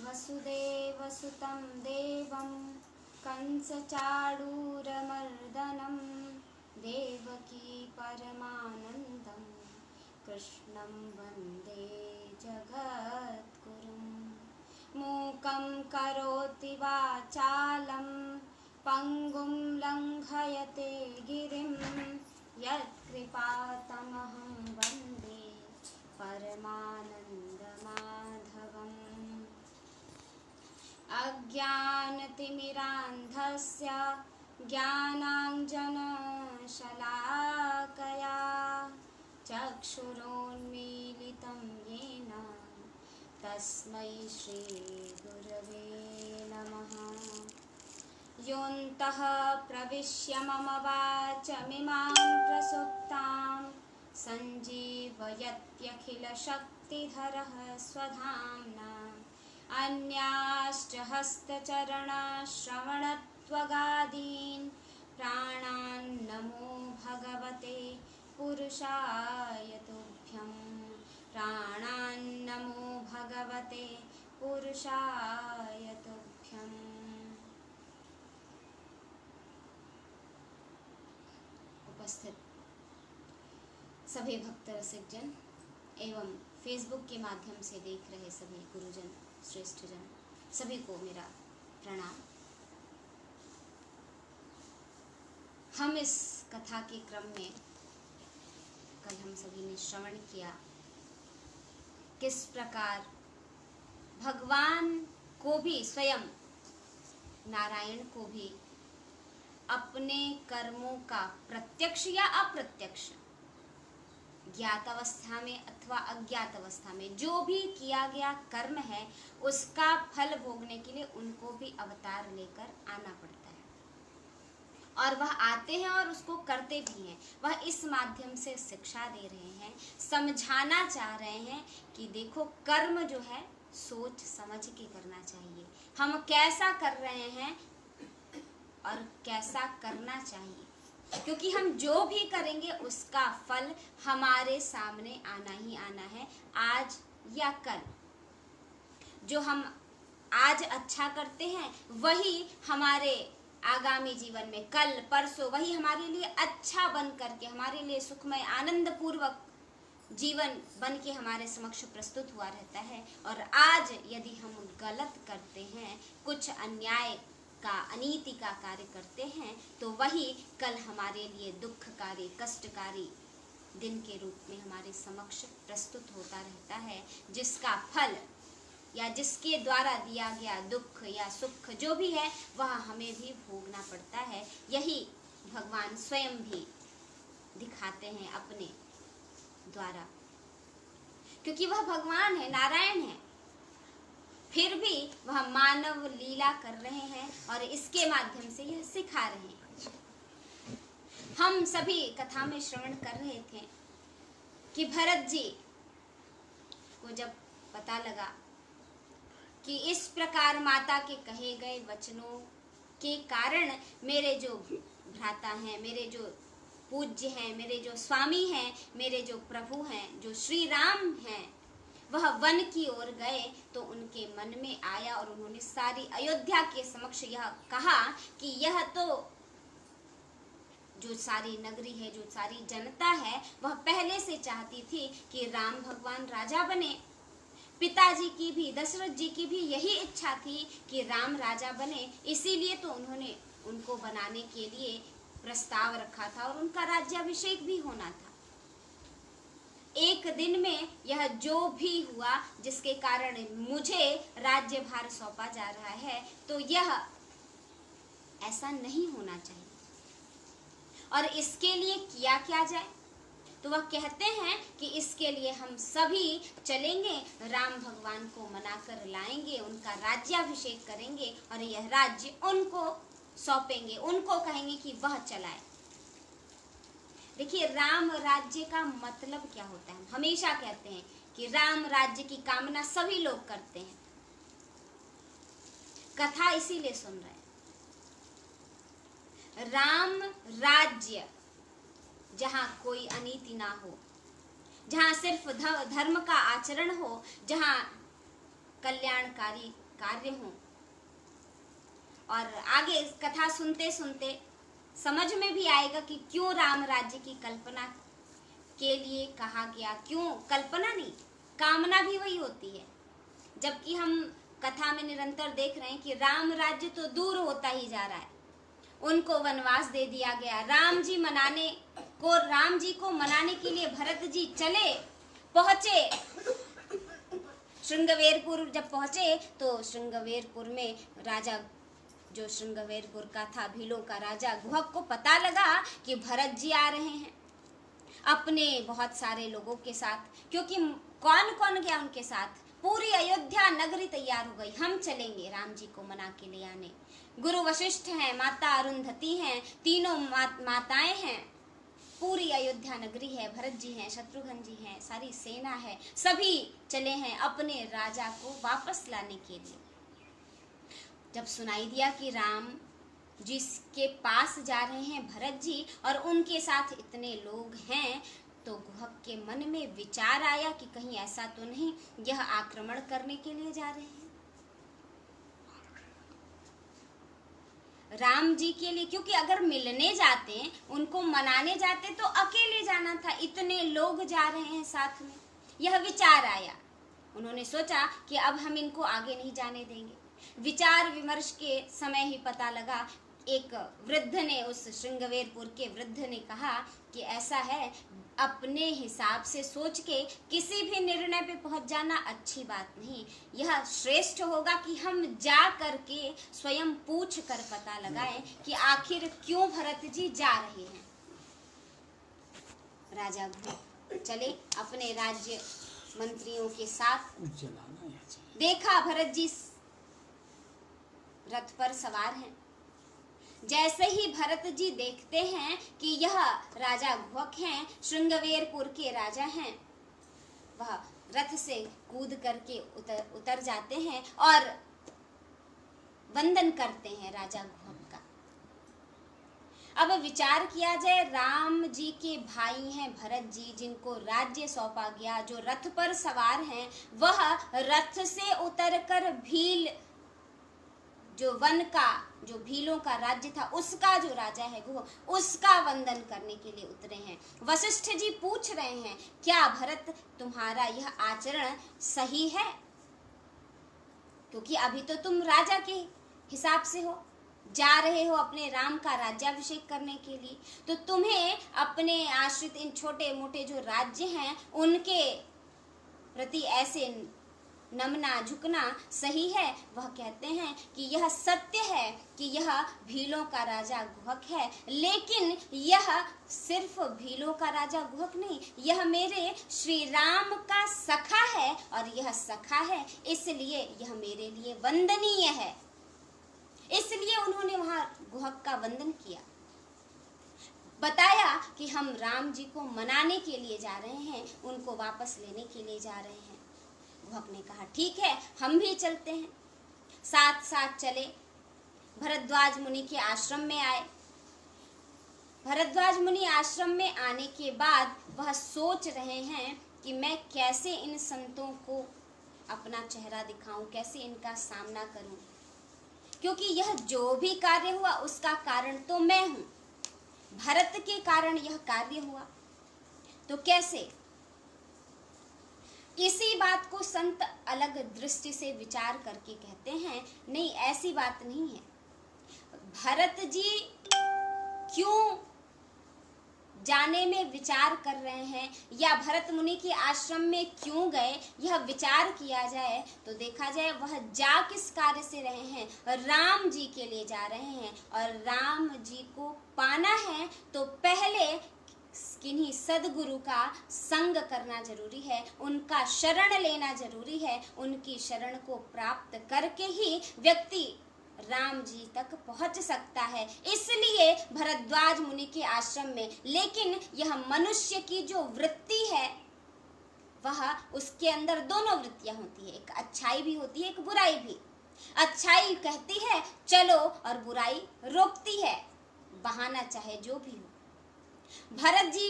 वसुदेवसुतं देवं कंसचाणूरमर्दनं देवकी परमानन्दं कृष्णं वन्दे जगद्गुरुं। मूकं करोति वाचालं पङ्गुं लङ्घयते गिरिं यत्कृपातमहं वन्दे परमानन्दमाधवम्। अज्ञानतिमिरान्धस्य ज्ञानाञ्जनशलाकया चक्षुरोन्मीलितं येन तस्मै श्रीगुरवे नमः। योऽन्तः प्रविश्य मम वाचमिमां प्रसुप्तां सञ्जीवयत्यखिलशक्तिधरः स्वधाम्ना। अन्याश्च हस्तचरणश्रवणत्वगादीन् प्राणान् नमो भगवते पुरुषाय तुभ्यं। प्राणान् नमो भगवते पुरुषाय तुभ्यम्। उपस्थित सभी भक्त रसिक जन एवं फेसबुक के माध्यम से देख रहे सभी गुरुजन श्रेष्ठ जन, सभी को मेरा प्रणाम। हम इस कथा के क्रम में कल हम सभी ने श्रवण किया किस प्रकार भगवान को भी, स्वयं नारायण को भी अपने कर्मों का प्रत्यक्ष या अप्रत्यक्ष, ज्ञात अवस्था में अथवा अज्ञात अवस्था में जो भी किया गया कर्म है उसका फल भोगने के लिए उनको भी अवतार लेकर आना पड़ता है और वह आते हैं और उसको करते भी हैं। वह इस माध्यम से शिक्षा दे रहे हैं, समझाना चाह रहे हैं कि देखो कर्म जो है सोच समझ के करना चाहिए, हम कैसा कर रहे हैं और कैसा करना चाहिए, क्योंकि हम जो भी करेंगे उसका फल हमारे सामने आना ही आना है, आज या कल। जो हम आज अच्छा करते हैं वही हमारे आगामी जीवन में कल परसों वही हमारे लिए अच्छा बन करके, हमारे लिए सुखमय आनंद पूर्वक जीवन बन के हमारे समक्ष प्रस्तुत हुआ रहता है। और आज यदि हम गलत करते हैं, कुछ अन्याय का, अनीति का कार्य करते हैं, तो वही कल हमारे लिए दुखकारी, कष्टकारी दिन के रूप में हमारे समक्ष प्रस्तुत होता रहता है, जिसका फल या जिसके द्वारा दिया गया दुख या सुख जो भी है वह हमें भी भोगना पड़ता है। यही भगवान स्वयं भी दिखाते हैं अपने द्वारा, क्योंकि वह भगवान है, नारायण है, फिर भी वह मानव लीला कर रहे हैं और इसके माध्यम से यह सिखा रहे हैं। हम सभी कथा में श्रवण कर रहे थे कि भरत जी को जब पता लगा कि इस प्रकार माता के कहे गए वचनों के कारण मेरे जो भ्राता हैं, मेरे जो पूज्य हैं, मेरे जो स्वामी हैं, मेरे जो प्रभु हैं, जो श्री राम हैं, वह वन की ओर गए, तो उनके मन में आया और उन्होंने सारी अयोध्या के समक्ष यह कहा कि यह तो जो सारी नगरी है, जो सारी जनता है, वह पहले से चाहती थी कि राम भगवान राजा बने। पिताजी की भी, दशरथ जी की भी यही इच्छा थी कि राम राजा बने, इसीलिए तो उन्होंने उनको बनाने के लिए प्रस्ताव रखा था और उनका राज्याभिषेक भी होना था। एक दिन में यह जो भी हुआ जिसके कारण मुझे राज्यभार सौंपा जा रहा है, तो यह ऐसा नहीं होना चाहिए। और इसके लिए किया क्या जाए? तो वह कहते हैं कि इसके लिए हम सभी चलेंगे, राम भगवान को मनाकर लाएंगे, उनका राज्याभिषेक करेंगे और यह राज्य उनको सौंपेंगे, उनको कहेंगे कि वह चलाए। देखिए, राम राज्य का मतलब क्या होता है? हम हमेशा कहते हैं कि राम राज्य की कामना सभी लोग करते हैं, कथा इसीलिए सुन रहे हैं। राम राज्य जहां कोई अनीति ना हो, जहां सिर्फ धर्म का आचरण हो, जहां कल्याणकारी कार्य हों। और आगे कथा सुनते सुनते समझ में भी आएगा कि क्यों राम राज्य की कल्पना के लिए कहा गया। क्यों कल्पना नहीं, कामना भी वही होती है। जबकि हम कथा में निरंतर देख रहे हैं कि राम राज्य तो दूर होता ही जा रहा है, उनको वनवास दे दिया गया। राम जी को मनाने के लिए भरत जी पहुंचे श्रृंगवेरपुर। जब पहुंचे तो श्रृंगवेरपुर में राजा, जो श्रृंगवेरपुर का था, भीलों का राजा गुहक को पता लगा कि भरत जी आ रहे हैं अपने बहुत सारे लोगों के साथ। क्योंकि कौन कौन गया उनके साथ, पूरी अयोध्या नगरी तैयार हो गई, हम चलेंगे राम जी को मना के ले आने। गुरु वशिष्ठ हैं, माता अरुंधति हैं, तीनों माताएं हैं, पूरी अयोध्या नगरी है, भरत जी हैं, शत्रुघ्न जी हैं, सारी सेना है, सभी चले हैं अपने राजा को वापस लाने के लिए। जब सुनाई दिया कि राम जिसके पास जा रहे हैं भरत जी और उनके साथ इतने लोग हैं, तो गुहक के मन में विचार आया कि कहीं ऐसा तो नहीं यह आक्रमण करने के लिए जा रहे हैं राम जी के लिए। क्योंकि अगर मिलने जाते, उनको मनाने जाते तो अकेले जाना था, इतने लोग जा रहे हैं साथ में, यह विचार आया। उन्होंने सोचा कि अब हम इनको आगे नहीं जाने देंगे। विचार विमर्श के समय ही पता लगा, एक वृद्ध ने, उस श्रृंगवेरपुर के वृद्ध ने कहा कि ऐसा है, अपने हिसाब से सोच के किसी भी निर्णय पे पहुंच जाना अच्छी बात नहीं। यह श्रेष्ठ होगा कि हम जा करके स्वयं पूछ कर पता लगाएं कि आखिर क्यों भरत जी जा रहे हैं। राजा चले अपने राज्य मंत्रियों के साथ। देखा भरत जी रथ पर सवार हैं। जैसे ही भरत जी देखते हैं कि यह राजा गुहक हैं, श्रृंगवेरपुर के राजा हैं, वह रथ से कूद करके उतर जाते हैं और वंदन करते हैं राजा गुहक का। अब विचार किया जाए, राम जी के भाई हैं भरत जी, जिनको राज्य सौंपा गया, जो रथ पर सवार हैं, वह रथ से उतरकर भील, जो वन का, जो भीलों का राज्य था, उसका जो राजा है गुह, उसका वंदन करने के लिए उतरे हैं। वशिष्ठ जी पूछ रहे हैं, क्या भरत तुम्हारा यह आचरण सही है? क्योंकि अभी तो तुम राजा के हिसाब से हो, जा रहे हो अपने राम का राज्याभिषेक करने के लिए, तो तुम्हें अपने आश्रित इन छोटे मोटे जो राज्य हैं उनके प्रति ऐसे नमना झुकना सही है? वह कहते हैं कि यह सत्य है कि यह भीलों का राजा गुहक है, लेकिन यह सिर्फ भीलों का राजा गुहक नहीं, यह मेरे श्री राम का सखा है, और यह सखा है इसलिए यह मेरे लिए वंदनीय है। इसलिए उन्होंने वहां गुहक का वंदन किया, बताया कि हम राम जी को मनाने के लिए जा रहे हैं, उनको वापस लेने के लिए जा रहे हैं। गुहक ने कहा ठीक है, हम भी चलते हैं। साथ साथ चले, भरद्वाज मुनि के आश्रम में आए। भरद्वाज मुनि आश्रम में आने के बाद वह सोच रहे हैं कि मैं कैसे इन संतों को अपना चेहरा दिखाऊं, कैसे इनका सामना करूं, क्योंकि यह जो भी कार्य हुआ उसका कारण तो मैं हूं, भरत के कारण यह कार्य हुआ, तो कैसे? इसी बात को संत अलग दृष्टि से विचार करके कहते हैं, नहीं ऐसी बात नहीं है। भरत जी क्यों जाने में विचार कर रहे हैं या भरत मुनि के आश्रम में क्यों गए, यह विचार किया जाए तो देखा जाए वह जा किस कार्य से रहे हैं, राम जी के लिए जा रहे हैं। और राम जी को पाना है तो पहले किन्हीं सदगुरु का संग करना जरूरी है, उनका शरण लेना जरूरी है। उनकी शरण को प्राप्त करके ही व्यक्ति राम जी तक पहुंच सकता है। इसलिए भरद्वाज मुनि के आश्रम में, लेकिन यह मनुष्य की जो वृत्ति है वह, उसके अंदर दोनों वृत्तियां होती है, एक अच्छाई भी होती है, एक बुराई भी। अच्छाई कहती है चलो और बुराई रोकती है, बहाना चाहे जो भी हो। भरत जी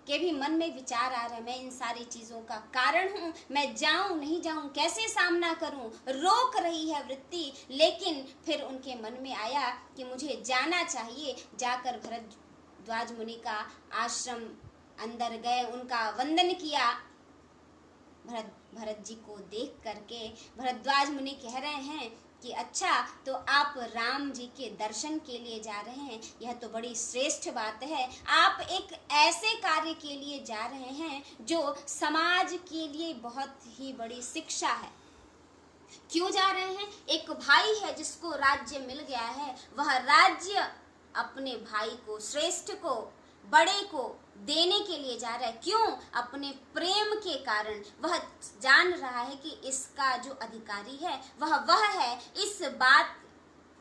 के भी मन में विचार आ रहे हैं, मैं इन सारी चीजों का कारण हूं, मैं जाऊं नहीं जाऊं, कैसे सामना करूं, रोक रही है वृत्ति। लेकिन फिर उनके मन में आया कि मुझे जाना चाहिए। जाकर भरद्वाज मुनि का आश्रम अंदर गए, उनका वंदन किया। भरत जी को देख करके भरद्वाज मुनि कह रहे हैं कि अच्छा, तो आप राम जी के दर्शन के लिए जा रहे हैं, यह तो बड़ी श्रेष्ठ बात है। आप एक ऐसे कार्य के लिए जा रहे हैं जो समाज के लिए बहुत ही बड़ी शिक्षा है। क्यों जा रहे हैं? एक भाई है जिसको राज्य मिल गया है, वह राज्य अपने भाई को, श्रेष्ठ को, बड़े को देने के लिए जा रहा है। क्यों? अपने प्रेम के कारण। वह जान रहा है कि इसका जो अधिकारी है वह है। इस बात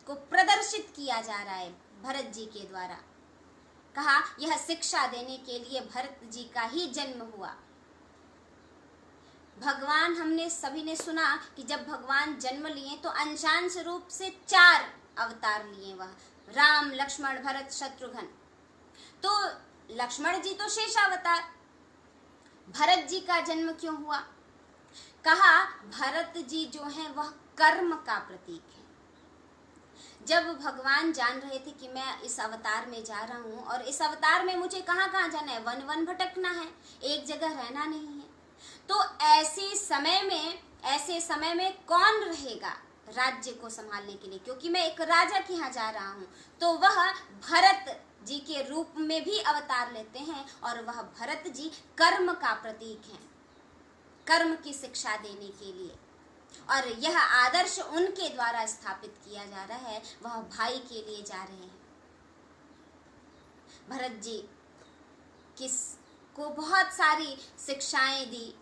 को प्रदर्शित किया जा रहा है भरत जी के द्वारा। कहा यह शिक्षा देने के लिए भरत जी का ही जन्म हुआ। भगवान, हमने सभी ने सुना कि जब भगवान जन्म लिए तो अंशांश रूप से 4 अवतार लिए, वह राम, लक्ष्मण, भरत, शत्रुघ्न। तो लक्ष्मण जी तो शेषावतार। भरत जी का जन्म क्यों हुआ? कहा भरत जी जो हैं वह कर्म का प्रतीक है। जब भगवान जान रहे थे कि मैं इस अवतार में जा रहा हूं और इस अवतार में मुझे कहां कहां जाना है, वन वन भटकना है, एक जगह रहना नहीं है, तो ऐसे समय में कौन रहेगा राज्य को संभालने के लिए? क्योंकि मैं एक राजा के यहाँ जा रहा हूं, तो वह भरत जी के रूप में भी अवतार लेते हैं और वह भरत जी कर्म का प्रतीक हैं, कर्म की शिक्षा देने के लिए। और यह आदर्श उनके द्वारा स्थापित किया जा रहा है, वह भाई के लिए जा रहे हैं। भरत जी किसको बहुत सारी शिक्षाएं दी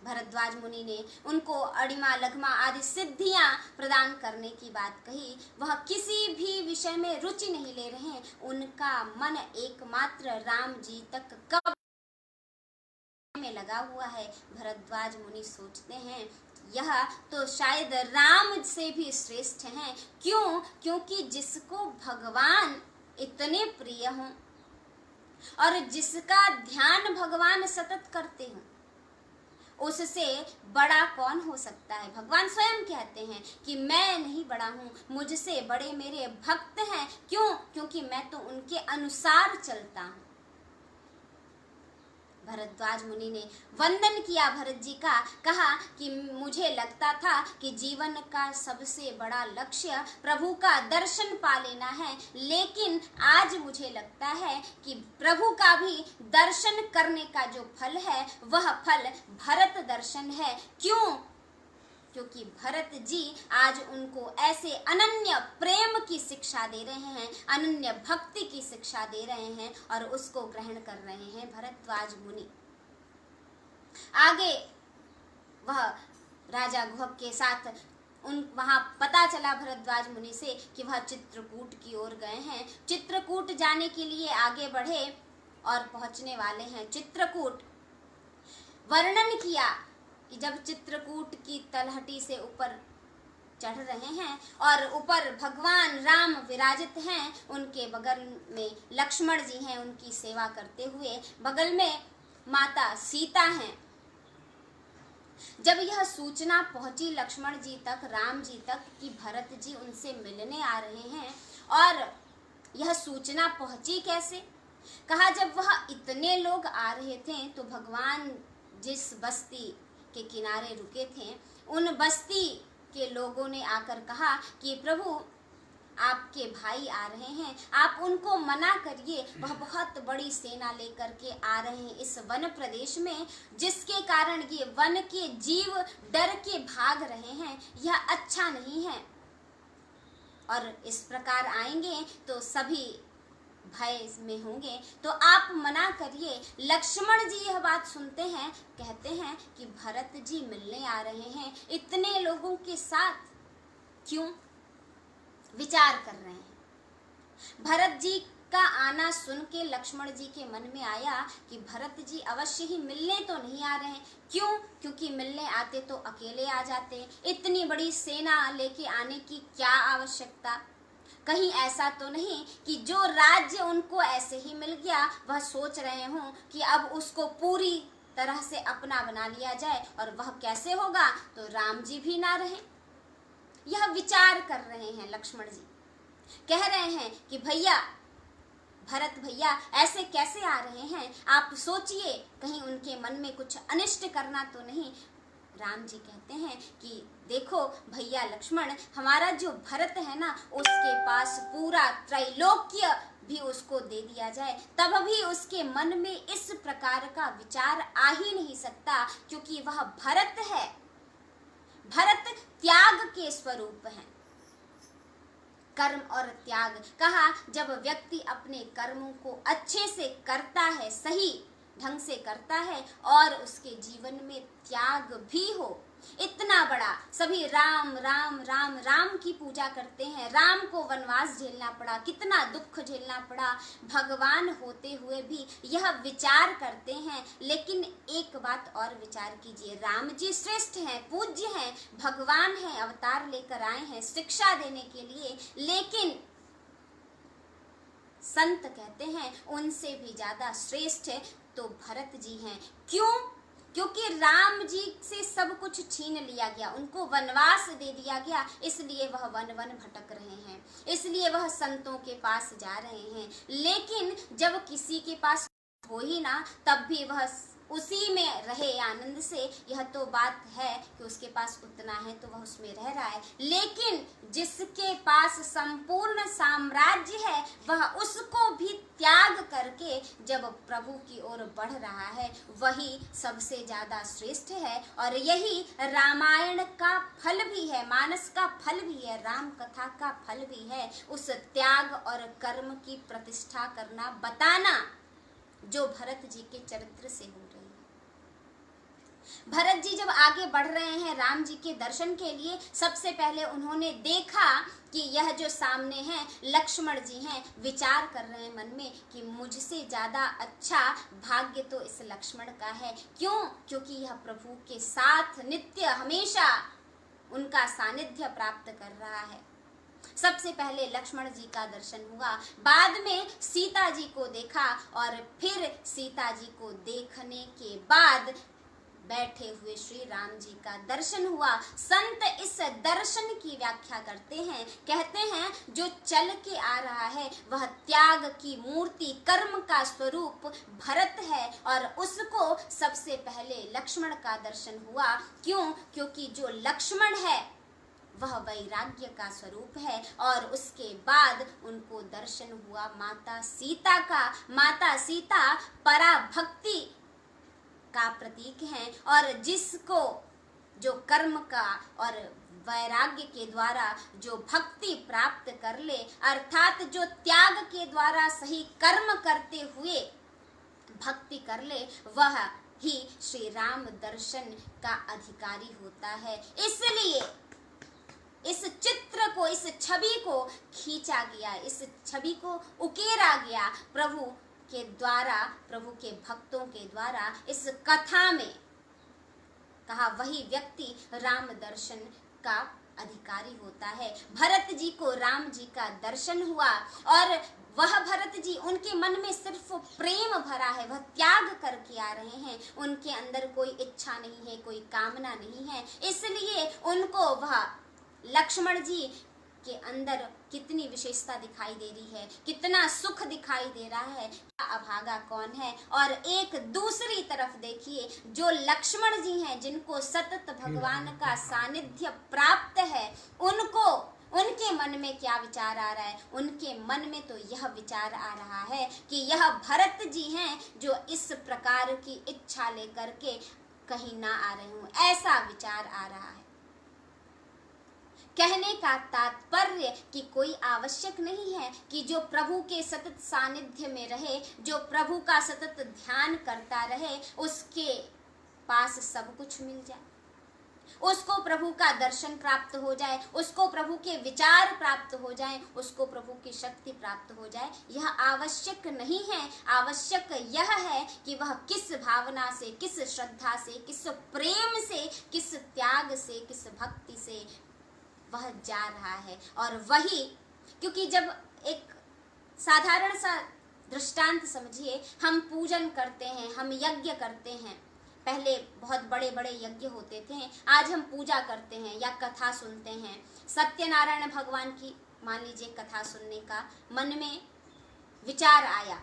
भरद्वाज मुनि ने, उनको अणिमा, लघमा आदि सिद्धियां प्रदान करने की बात कही। वह किसी भी विषय में रुचि नहीं ले रहे हैं, उनका मन एकमात्र राम जी तक कब में लगा हुआ है। भरद्वाज मुनि सोचते हैं यह तो शायद राम से भी श्रेष्ठ हैं। क्यों? क्योंकि जिसको भगवान इतने प्रिय हों और जिसका ध्यान भगवान सतत करते हों, उससे बड़ा कौन हो सकता है? भगवान स्वयं कहते हैं कि मैं नहीं बड़ा हूं, मुझसे बड़े मेरे भक्त हैं। क्यों? क्योंकि मैं तो उनके अनुसार चलता हूं। भरद्वाज मुनि ने वंदन किया भरत जी का। कहा कि मुझे लगता था कि जीवन का सबसे बड़ा लक्ष्य प्रभु का दर्शन पा लेना है, लेकिन आज मुझे लगता है कि प्रभु का भी दर्शन करने का जो फल है वह फल भरत दर्शन है। क्यों? क्योंकि भरत जी आज उनको ऐसे अनन्य प्रेम की शिक्षा दे रहे हैं, अनन्य भक्ति की शिक्षा दे रहे हैं और उसको ग्रहण कर रहे हैं भरद्वाज मुनि। आगे वह राजा गुहक के साथ वहां पता चला भरद्वाज मुनि से कि वह चित्रकूट की ओर गए हैं। चित्रकूट जाने के लिए आगे बढ़े और पहुंचने वाले हैं चित्रकूट। वर्णन किया कि जब चित्रकूट की तलहटी से ऊपर चढ़ रहे हैं और ऊपर भगवान राम विराजित हैं, उनके बगल में लक्ष्मण जी हैं उनकी सेवा करते हुए, बगल में माता सीता हैं। जब यह सूचना पहुंची लक्ष्मण जी तक, राम जी तक कि भरत जी उनसे मिलने आ रहे हैं, और यह सूचना पहुंची कैसे? कहा जब वह इतने लोग आ रहे थे तो भगवान जिस बस्ती के किनारे रुके थे, उन बस्ती के लोगों ने आकर कहा कि प्रभु आपके भाई आ रहे हैं, आप उनको मना करिए, वह बहुत बड़ी सेना लेकर के आ रहे हैं इस वन प्रदेश में, जिसके कारण ये वन के जीव डर के भाग रहे हैं, यह अच्छा नहीं है और इस प्रकार आएंगे तो सभी भय में होंगे, तो आप मना करिए। लक्ष्मण जी यह बात सुनते हैं, कहते हैं कि भरत जी मिलने आ रहे हैं इतने लोगों के साथ, क्यों? विचार कर रहे हैं। भरत जी का आना सुन के लक्ष्मण जी के मन में आया कि भरत जी अवश्य ही मिलने तो नहीं आ रहे हैं। क्यों? क्योंकि मिलने आते तो अकेले आ जाते, इतनी बड़ी सेना लेके आने की क्या आवश्यकता। कहीं ऐसा तो नहीं कि जो राज्य उनको ऐसे ही मिल गया वह सोच रहे हों कि अब उसको पूरी तरह से अपना बना लिया जाए, और वह कैसे होगा, तो राम जी भी ना रहे। यह विचार कर रहे हैं लक्ष्मण जी, कह रहे हैं कि भैया, भरत भैया ऐसे कैसे आ रहे हैं, आप सोचिए कहीं उनके मन में कुछ अनिष्ट करना तो नहीं। राम जी कहते हैं कि देखो भैया लक्ष्मण, हमारा जो भरत है ना, उसके पास पूरा त्रैलोक्य भी उसको दे दिया जाए, तब भी उसके मन में इस प्रकार का विचार आ ही नहीं सकता, क्योंकि वह भरत है। भरत त्याग के स्वरूप हैं। कर्म और त्याग कहा, जब व्यक्ति अपने कर्मों को अच्छे से करता है, सही ढंग से करता है, और उसके जीवन में त्याग भी हो, इतना बड़ा, सभी राम राम राम राम की पूजा करते हैं, राम को वनवास झेलना पड़ा, कितना दुख झेलना पड़ा, भगवान होते हुए भी यह विचार करते हैं। लेकिन एक बात और विचार कीजिए, राम जी श्रेष्ठ हैं, पूज्य हैं, भगवान हैं, अवतार लेकर आए हैं शिक्षा देने के लिए, लेकिन संत कहते हैं उनसे भी ज्यादा श्रेष्ठ तो भरत जी हैं। क्यों? क्योंकि राम जी से सब कुछ छीन लिया गया, उनको वनवास दे दिया गया, इसलिए वह वन वन भटक रहे हैं, इसलिए वह संतों के पास जा रहे हैं। लेकिन जब किसी के पास हो ही ना, तब भी वह उसी में रहे आनंद से। यह तो बात है कि उसके पास उतना है तो वह उसमें रह रहा है, लेकिन जिसके पास संपूर्ण साम्राज्य है, वह उसको भी त्याग करके जब प्रभु की ओर बढ़ रहा है, वही सबसे ज्यादा श्रेष्ठ है। और यही रामायण का फल भी है, मानस का फल भी है, राम कथा का फल भी है, उस त्याग और कर्म की प्रतिष्ठा करना, बताना, जो भरत जी के चरित्र से हो रही है। भरत जी जब आगे बढ़ रहे हैं राम जी के दर्शन के लिए, सबसे पहले उन्होंने देखा कि यह जो सामने हैं लक्ष्मण जी हैं, विचार कर रहे हैं मन में कि मुझसे ज्यादा अच्छा भाग्य तो इस लक्ष्मण का है। क्यों? क्योंकि यह प्रभु के साथ नित्य हमेशा उनका सानिध्य प्राप्त कर रहा है। सबसे पहले लक्ष्मण जी का दर्शन हुआ, बाद में सीता जी को देखा, और फिर सीता जी को देखने के बाद बैठे हुए श्री राम जी का दर्शन हुआ। संत इस दर्शन की व्याख्या करते हैं, कहते हैं जो चल के आ रहा है वह त्याग की मूर्ति, कर्म का स्वरूप भरत है, और उसको सबसे पहले लक्ष्मण का दर्शन हुआ। क्यों? क्योंकि जो लक्ष्मण है वह वैराग्य का स्वरूप है, और उसके बाद उनको दर्शन हुआ माता सीता का। माता सीता पराभक्ति का प्रतीक हैं, और जिसको जो कर्म का और वैराग्य के द्वारा जो भक्ति प्राप्त कर ले, अर्थात जो त्याग के द्वारा सही कर्म करते हुए भक्ति कर ले, वह ही श्री राम दर्शन का अधिकारी होता है। इसलिए इस चित्र को, इस छवि को खींचा गया, इस छवि को उकेरा गया प्रभु के द्वारा, प्रभु के भक्तों के द्वारा। इस कथा में कहा वही व्यक्ति राम दर्शन का अधिकारी होता है। भरत जी को राम जी का दर्शन हुआ, और वह भरत जी, उनके मन में सिर्फ प्रेम भरा है, वह त्याग करके आ रहे हैं, उनके अंदर कोई इच्छा नहीं है, कोई कामना नहीं है, इसलिए उनको वह लक्ष्मण जी के अंदर कितनी विशेषता दिखाई दे रही है, कितना सुख दिखाई दे रहा है, अभागा कौन है। और एक दूसरी तरफ देखिए, जो लक्ष्मण जी हैं, जिनको सतत भगवान का सानिध्य प्राप्त है, उनको, उनके मन में क्या विचार आ रहा है? उनके मन में तो यह विचार आ रहा है कि यह भरत जी हैं जो इस प्रकार की इच्छा लेकर के कहीं ना आ रहे हूं, ऐसा विचार आ रहा है। कहने का तात्पर्य कि कोई आवश्यक नहीं है कि जो प्रभु के सतत सानिध्य में रहे, जो प्रभु का सतत ध्यान करता रहे, उसके पास सब कुछ मिल जाए, उसको प्रभु का दर्शन प्राप्त हो जाए, उसको प्रभु के विचार प्राप्त हो जाए, उसको प्रभु की शक्ति प्राप्त हो जाए। यह आवश्यक नहीं है। आवश्यक यह है कि वह किस भावना से, किस श्रद्धा से, किस प्रेम से, किस त्याग से, किस भक्ति से वह जा रहा है। और वही क्योंकि जब एक साधारण सा दृष्टांत समझिए, हम पूजन करते हैं, हम यज्ञ करते हैं। पहले बहुत बड़े बड़े यज्ञ होते थे, आज हम पूजा करते हैं या कथा सुनते हैं। सत्यनारायण भगवान की मान लीजिए कथा सुनने का मन में विचार आया,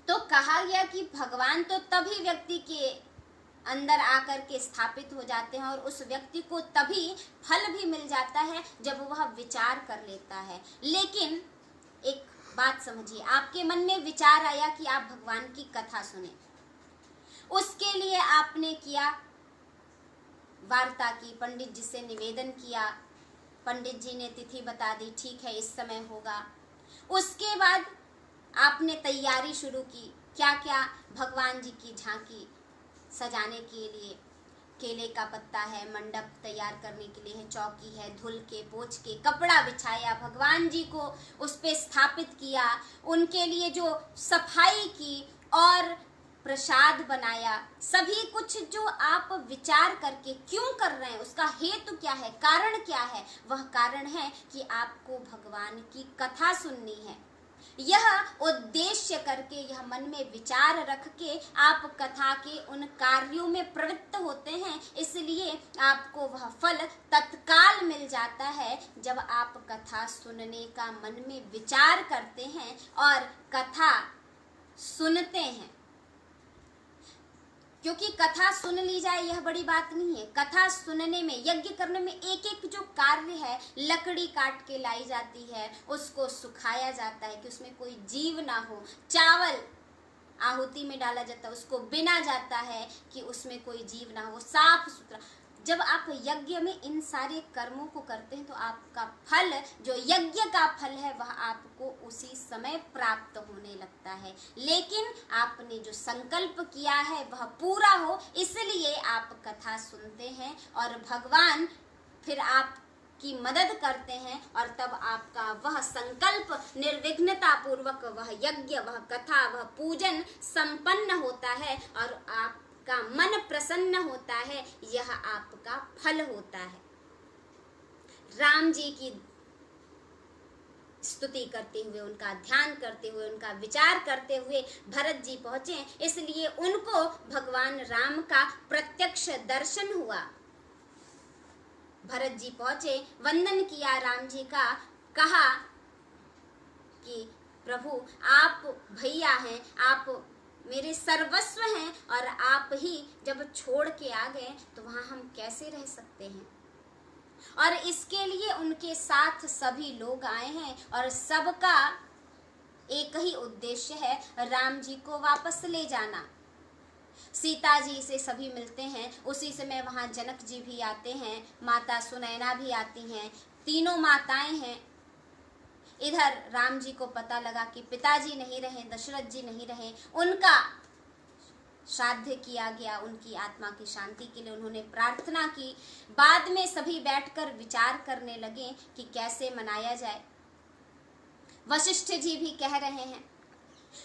तो कहा गया कि भगवान तो तभी व्यक्ति के अंदर आकर के स्थापित हो जाते हैं और उस व्यक्ति को तभी फल भी मिल जाता है जब वह विचार कर लेता है। लेकिन एक बात समझिए, आपके मन में विचार आया कि आप भगवान की कथा सुने, उसके लिए आपने किया, वार्ता की, पंडित जी से निवेदन किया, पंडित जी ने तिथि बता दी, ठीक है इस समय होगा। उसके बाद आपने तैयारी शुरू की, क्या क्या भगवान जी की झांकी सजाने के लिए, केले का पत्ता है, मंडप तैयार करने के लिए है, चौकी है, धुल के पोंछ के कपड़ा बिछाया, भगवान जी को उस पे स्थापित किया, उनके लिए जो सफाई की और प्रसाद बनाया। सभी कुछ जो आप विचार करके क्यों कर रहे हैं, उसका हेतु क्या है, कारण क्या है? वह कारण है कि आपको भगवान की कथा सुननी है। यह उद्देश्य करके, यह मन में विचार रख के आप कथा के उन कार्यों में प्रवृत्त होते हैं, इसलिए आपको वह फल तत्काल मिल जाता है जब आप कथा सुनने का मन में विचार करते हैं और कथा सुनते हैं। क्योंकि कथा सुन ली जाए यह बड़ी बात नहीं है। कथा सुनने में, यज्ञ करने में एक एक जो कार्य है, लकड़ी काट के लाई जाती है, उसको सुखाया जाता है कि उसमें कोई जीव ना हो, चावल आहुति में डाला जाता है, उसको बिना जाता है कि उसमें कोई जीव ना हो, साफ सुथरा। जब आप यज्ञ में इन सारे कर्मों को करते हैं तो आपका फल, जो यज्ञ का फल है, वह आपको उसी समय प्राप्त होने लगता है। लेकिन आपने जो संकल्प किया है वह पूरा हो, इसलिए आप कथा सुनते हैं और भगवान फिर आपकी मदद करते हैं और तब आपका वह संकल्प निर्विघ्नता पूर्वक वह यज्ञ, वह कथा, वह पूजन संपन्न होता है और आप का मन प्रसन्न होता है, यह आपका फल होता है। राम जी की स्तुति करते हुए, उनका ध्यान करते हुए, उनका विचार करते हुए भरत जी पहुंचे, इसलिए उनको भगवान राम का प्रत्यक्ष दर्शन हुआ। भरत जी पहुंचे, वंदन किया राम जी का, कहा कि प्रभु आप भैया हैं, आप मेरे सर्वस्व हैं और आप ही जब छोड़ के आ गए तो वहां हम कैसे रह सकते हैं। और इसके लिए उनके साथ सभी लोग आए हैं और सबका एक ही उद्देश्य है, राम जी को वापस ले जाना। सीता जी से सभी मिलते हैं, उसी समय वहां जनक जी भी आते हैं, माता सुनैना भी आती हैं, तीनों माताएं हैं। इधर राम जी को पता लगा कि पिताजी नहीं रहे, दशरथ जी नहीं रहे, उनका श्राद्ध किया गया, उनकी आत्मा की शांति के लिए उन्होंने प्रार्थना की। बाद में सभी बैठकर विचार करने लगे कि कैसे मनाया जाए। वशिष्ठ जी भी कह रहे हैं,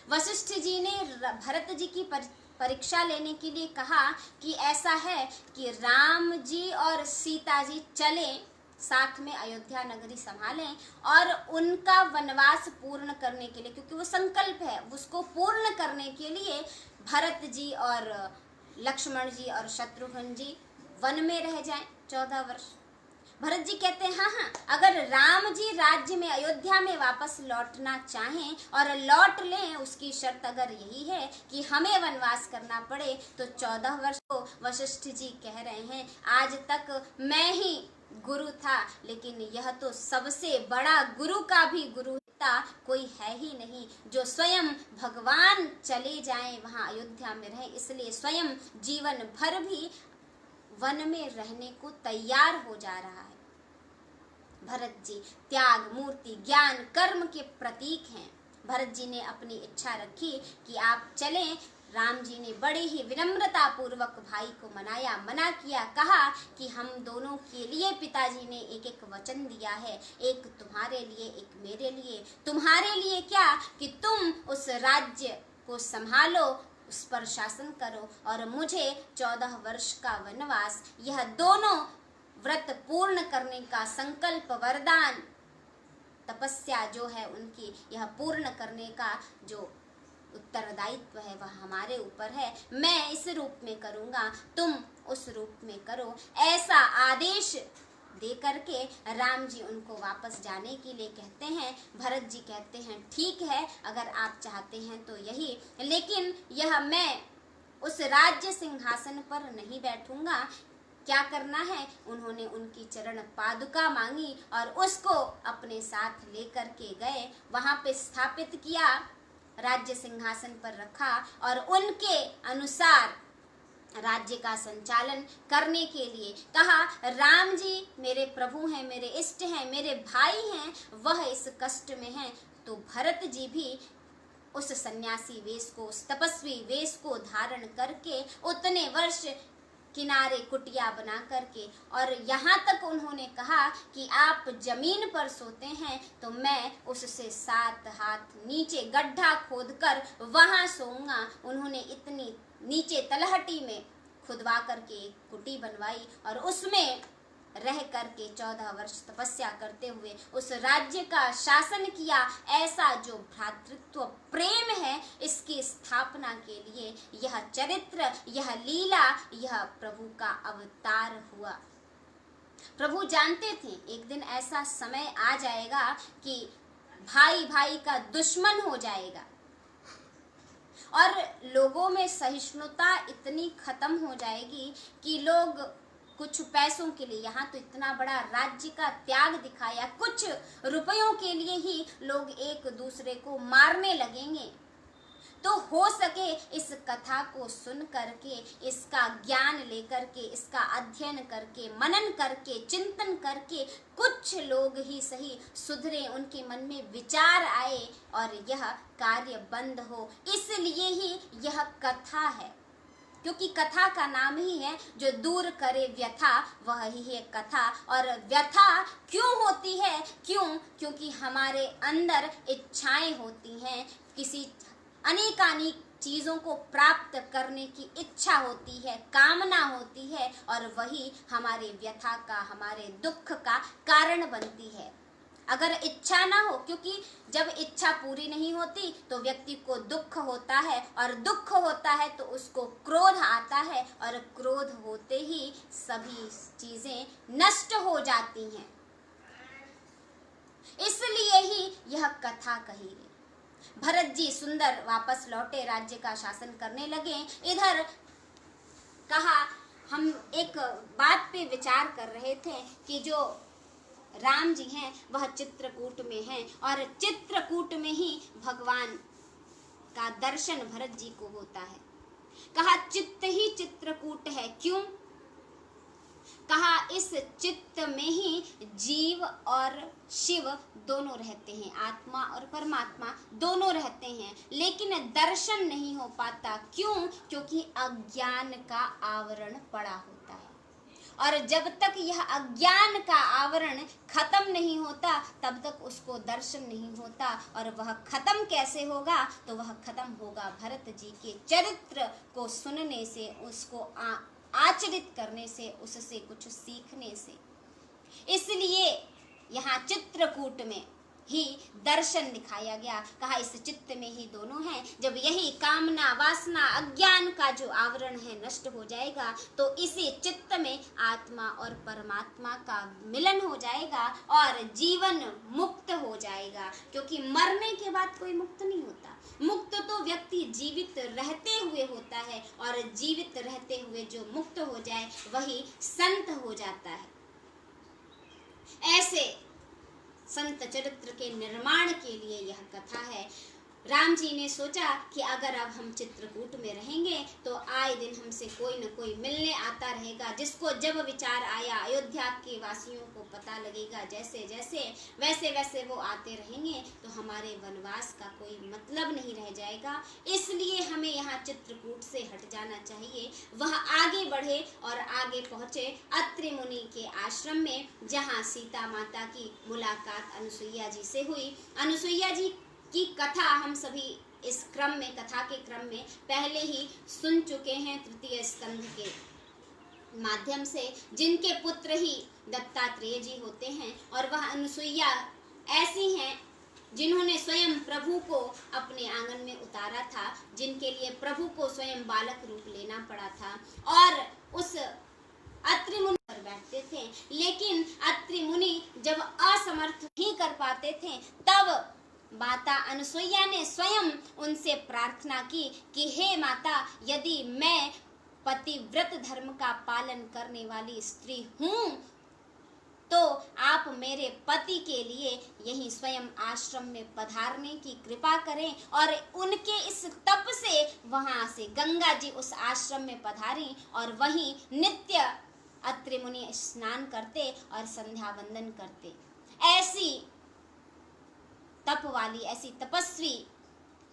वशिष्ठ जी ने भरत जी की परीक्षा लेने के लिए कहा कि ऐसा है कि राम जी और सीता जी चले साथ में, अयोध्या नगरी संभालें और उनका वनवास पूर्ण करने के लिए, क्योंकि वो संकल्प है, उसको पूर्ण करने के लिए भरत जी और लक्ष्मण जी और शत्रुघ्न जी वन में रह जाएं 14 वर्ष। भरत जी कहते हैं हाँ, अगर राम जी राज्य में, अयोध्या में वापस लौटना चाहें और लौट लें, उसकी शर्त अगर यही है कि हमें वनवास करना पड़े तो 14 वर्ष को। वशिष्ठ जी कह रहे हैं, आज तक मैं ही गुरु था, लेकिन यह तो सबसे बड़ा गुरु का भी गुरु कोई है ही नहीं, जो स्वयं भगवान चले जाएं वहां अयोध्या में रहें, इसलिए स्वयं जीवन भर भी वन में रहने को तैयार हो जा रहा है। भरत जी त्याग, मूर्ति, ज्ञान, कर्म के प्रतीक हैं। भरत जी ने अपनी इच्छा रखी कि आप चलें। राम जी ने बड़े ही विनम्रता पूर्वक भाई को मना किया, कहा कि हम दोनों के लिए पिताजी ने एक एक वचन दिया है, एक तुम्हारे लिए, एक मेरे लिए। तुम्हारे लिए क्या कि तुम उस राज्य को संभालो, उस पर शासन करो, और मुझे 14 वर्ष का वनवास, यह दोनों व्रत पूर्ण करने का संकल्प, वरदान तपस्या जो है उनकी, यह पूर्ण करने का जो उत्तरदायित्व है वह हमारे ऊपर है। मैं इस रूप में करूँगा, तुम उस रूप में करो, ऐसा आदेश दे करके राम जी उनको वापस जाने के लिए कहते हैं। भरत जी कहते हैं ठीक है, अगर आप चाहते हैं तो यही, लेकिन यह मैं उस राज्य सिंहासन पर नहीं बैठूंगा। क्या करना है? उन्होंने उनकी चरण पादुका मांगी और उसको अपने साथ लेकर के गए, वहां पे स्थापित किया, राज्य सिंहासन पर रखा और उनके अनुसार राज्य का संचालन करने के लिए कहा। राम जी मेरे प्रभु हैं, मेरे इष्ट हैं, मेरे भाई हैं, वह इस कष्ट में हैं, तो भरत जी भी उस सन्यासी वेश को, उस तपस्वी वेश को धारण करके उतने वर्ष किनारे कुटिया बना करके, और यहाँ तक उन्होंने कहा कि आप जमीन पर सोते हैं तो मैं उससे 7 हाथ नीचे गड्ढा खोदकर वहां सोऊंगा। उन्होंने इतनी नीचे तलहटी में खुदवा करके एक कुटी बनवाई और उसमें रह करके 14 वर्ष तपस्या करते हुए उस राज्य का शासन किया। ऐसा जो भ्रातृत्व प्रेम है, इसकी स्थापना के लिए यह चरित्र, यह लीला, यह प्रभु का अवतार हुआ। प्रभु जानते थे एक दिन ऐसा समय आ जाएगा कि भाई भाई का दुश्मन हो जाएगा और लोगों में सहिष्णुता इतनी खत्म हो जाएगी कि लोग कुछ पैसों के लिए, यहाँ तो इतना बड़ा राज्य का त्याग दिखाया, कुछ रुपयों के लिए ही लोग एक दूसरे को मारने लगेंगे। तो हो सके इस कथा को सुन करके, इसका ज्ञान लेकर के, इसका अध्ययन करके, मनन करके, चिंतन करके कुछ लोग ही सही सुधरे, उनके मन में विचार आए और यह कार्य बंद हो। इसलिए ही यह कथा है, क्योंकि कथा का नाम ही है जो दूर करे व्यथा, वह ही है कथा। और व्यथा क्यों होती है? क्योंकि हमारे अंदर इच्छाएं होती हैं, किसी अनेकानेक चीज़ों को प्राप्त करने की इच्छा होती है, कामना होती है, और वही हमारे व्यथा का, हमारे दुख का कारण बनती है। अगर इच्छा ना हो, क्योंकि जब इच्छा पूरी नहीं होती तो व्यक्ति को दुख होता है, और दुख होता है तो उसको क्रोध आता है, और क्रोध होते ही सभी चीजें नष्ट हो जाती हैं। इसलिए ही यह कथा कही गई। भरत जी सुंदर वापस लौटे, राज्य का शासन करने लगे। इधर कहा, हम एक बात पे विचार कर रहे थे कि जो राम जी हैं वह चित्रकूट में हैं, और चित्रकूट में ही भगवान का दर्शन भरत जी को होता है। कहा चित्त ही चित्रकूट है, क्यों? कहा इस चित्त में ही जीव और शिव दोनों रहते हैं, आत्मा और परमात्मा दोनों रहते हैं, लेकिन दर्शन नहीं हो पाता। क्यों? क्योंकि अज्ञान का आवरण पड़ा होता है, और जब तक यह अज्ञान का आवरण खत्म नहीं होता तब तक उसको दर्शन नहीं होता। और वह खत्म कैसे होगा? तो वह खत्म होगा भरत जी के चरित्र को सुनने से, उसको आचरित करने से, उससे कुछ सीखने से। इसलिए यहाँ चित्रकूट में ही दर्शन दिखाया गया। कहा इस चित्त में ही दोनों हैं। जब यही कामना, वासना, अज्ञान का जो आवरण है नष्ट हो जाएगा तो इसी चित्त में आत्मा और परमात्मा का मिलन हो जाएगा और जीवन मुक्त हो जाएगा। क्योंकि मरने के बाद कोई मुक्त नहीं होता, मुक्त तो व्यक्ति जीवित रहते हुए होता है, और जीवित रहते हुए जो मुक्त हो जाए वही संत हो जाता है। ऐसे संत चरित्र के निर्माण के लिए यह कथा है। राम जी ने सोचा कि अगर अब हम चित्रकूट में रहेंगे तो आए दिन हमसे कोई न कोई मिलने आता रहेगा, जिसको जब विचार आया अयोध्या के वासियों को पता लगेगा, जैसे जैसे वैसे वैसे वो आते रहेंगे, तो हमारे वनवास का कोई मतलब नहीं रह जाएगा। इसलिए हमें यहाँ चित्रकूट से हट जाना चाहिए। वह आगे बढ़े और आगे पहुँचे अत्रि मुनि के आश्रम में, जहाँ सीता माता की मुलाकात अनुसुईया जी से हुई। अनुसुईया जी की कथा हम सभी इस क्रम में, कथा के क्रम में पहले ही सुन चुके हैं, तृतीय स्कंध के माध्यम से, जिनके पुत्र ही दत्तात्रेय जी होते हैं। और वह अनुसुईया ऐसी हैं जिन्होंने स्वयं प्रभु को अपने आंगन में उतारा था, जिनके लिए प्रभु को स्वयं बालक रूप लेना पड़ा था और उस अत्रि मुनि पर बैठते थे। लेकिन अत्रि मुनि जब असमर्थ ही कर पाते थे, तब माता अनुसुईया ने स्वयं उनसे प्रार्थना की कि हे माता, यदि मैं पतिव्रत धर्म का पालन करने वाली स्त्री हूँ तो आप मेरे पति के लिए यही स्वयं आश्रम में पधारने की कृपा करें। और उनके इस तप से वहां से गंगा जी उस आश्रम में पधारी और वहीं नित्य अत्रि मुनि स्नान करते और संध्या वंदन करते। ऐसी तप वाली, ऐसी तपस्वी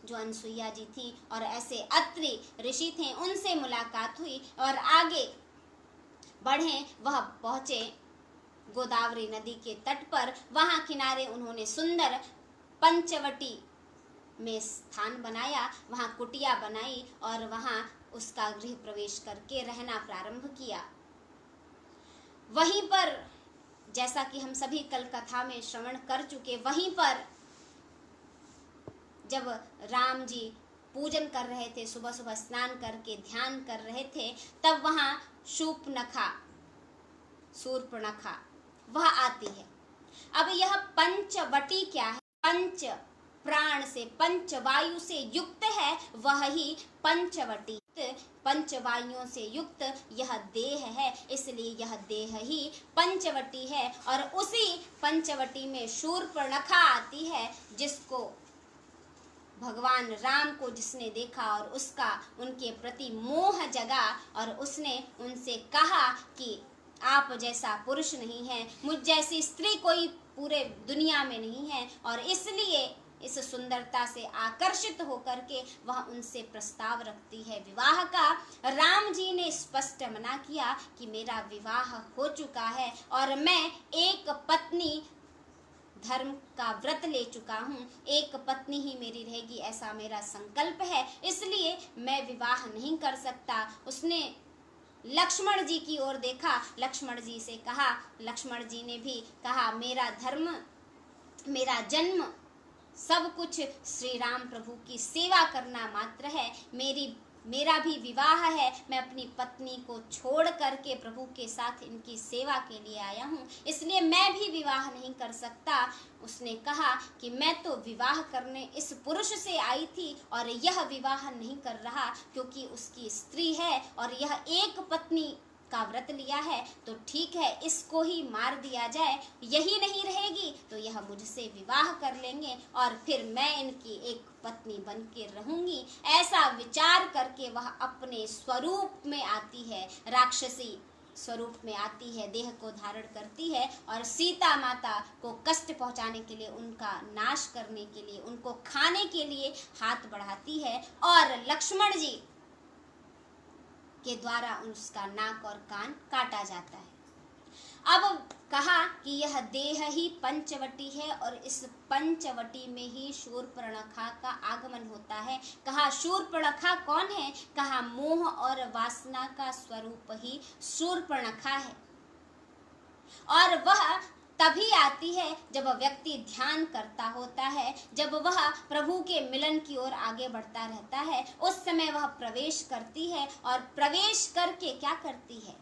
जो अनुसुईया जी थी और ऐसे अत्रि ऋषि थे, उनसे मुलाकात हुई और आगे बढ़े वह पहुंचे गोदावरी नदी के तट पर। वहां किनारे उन्होंने सुंदर पंचवटी में स्थान बनाया, वहां कुटिया बनाई और वहां उसका गृह प्रवेश करके रहना प्रारंभ किया। वहीं पर, जैसा कि हम सभी कल कथा में श्रवण कर चुके, वहीं पर जब राम जी पूजन कर रहे थे, सुबह सुबह स्नान करके ध्यान कर रहे थे, तब वहां शूर्पणखा वह आती है। अब यह पंचवटी क्या है? पंच प्राण से, पंचवायु से युक्त है, वह ही पंचवटी। पंचवायुओं से युक्त यह देह है, इसलिए यह देह ही पंचवटी है। और उसी पंचवटी में शूर्पणखा आती है, जिसको भगवान राम को जिसने देखा और उसका उनके प्रति मोह जगा और उसने उनसे कहा कि आप जैसा पुरुष नहीं है, मुझ जैसी स्त्री कोई पूरे दुनिया में नहीं है। और इसलिए इस सुंदरता से आकर्षित होकर के वह उनसे प्रस्ताव रखती है विवाह का। राम जी ने स्पष्ट मना किया कि मेरा विवाह हो चुका है और मैं एक पत्नी धर्म का व्रत ले चुका हूँ, एक पत्नी ही मेरी रहेगी, ऐसा मेरा संकल्प है, इसलिए मैं विवाह नहीं कर सकता। उसने लक्ष्मण जी की ओर देखा, लक्ष्मण जी से कहा, लक्ष्मण जी ने भी कहा मेरा धर्म, मेरा जन्म, सब कुछ श्री राम प्रभु की सेवा करना मात्र है, मेरा भी विवाह है, मैं अपनी पत्नी को छोड़ करके प्रभु के साथ इनकी सेवा के लिए आया हूँ, इसलिए मैं भी विवाह नहीं कर सकता। उसने कहा कि मैं तो विवाह करने इस पुरुष से आई थी और यह विवाह नहीं कर रहा क्योंकि उसकी स्त्री है और यह एक पत्नी का व्रत लिया है, तो ठीक है, इसको ही मार दिया जाए, यही नहीं रहेगी तो यह मुझसे विवाह कर लेंगे और फिर मैं इनकी एक पत्नी बन के रहूंगी। ऐसा विचार करके वह अपने स्वरूप में आती है, राक्षसी स्वरूप में आती है, देह को धारण करती है और सीता माता को कष्ट पहुंचाने के लिए, उनका नाश करने के लिए, उनको खाने के लिए हाथ बढ़ाती है और लक्ष्मण जी के द्वारा उसका नाक और कान काटा जाता है। अब कहा कि यह देह ही पंचवटी है और इस पंचवटी में ही शूर्पणखा का आगमन होता है। कहा शूर्पणखा कौन है? कहा मोह और वासना का स्वरूप ही शूर्पणखा है और वह तभी आती है जब व्यक्ति ध्यान करता होता है, जब वह प्रभु के मिलन की ओर आगे बढ़ता रहता है, उस समय वह प्रवेश करती है और प्रवेश करके क्या करती है?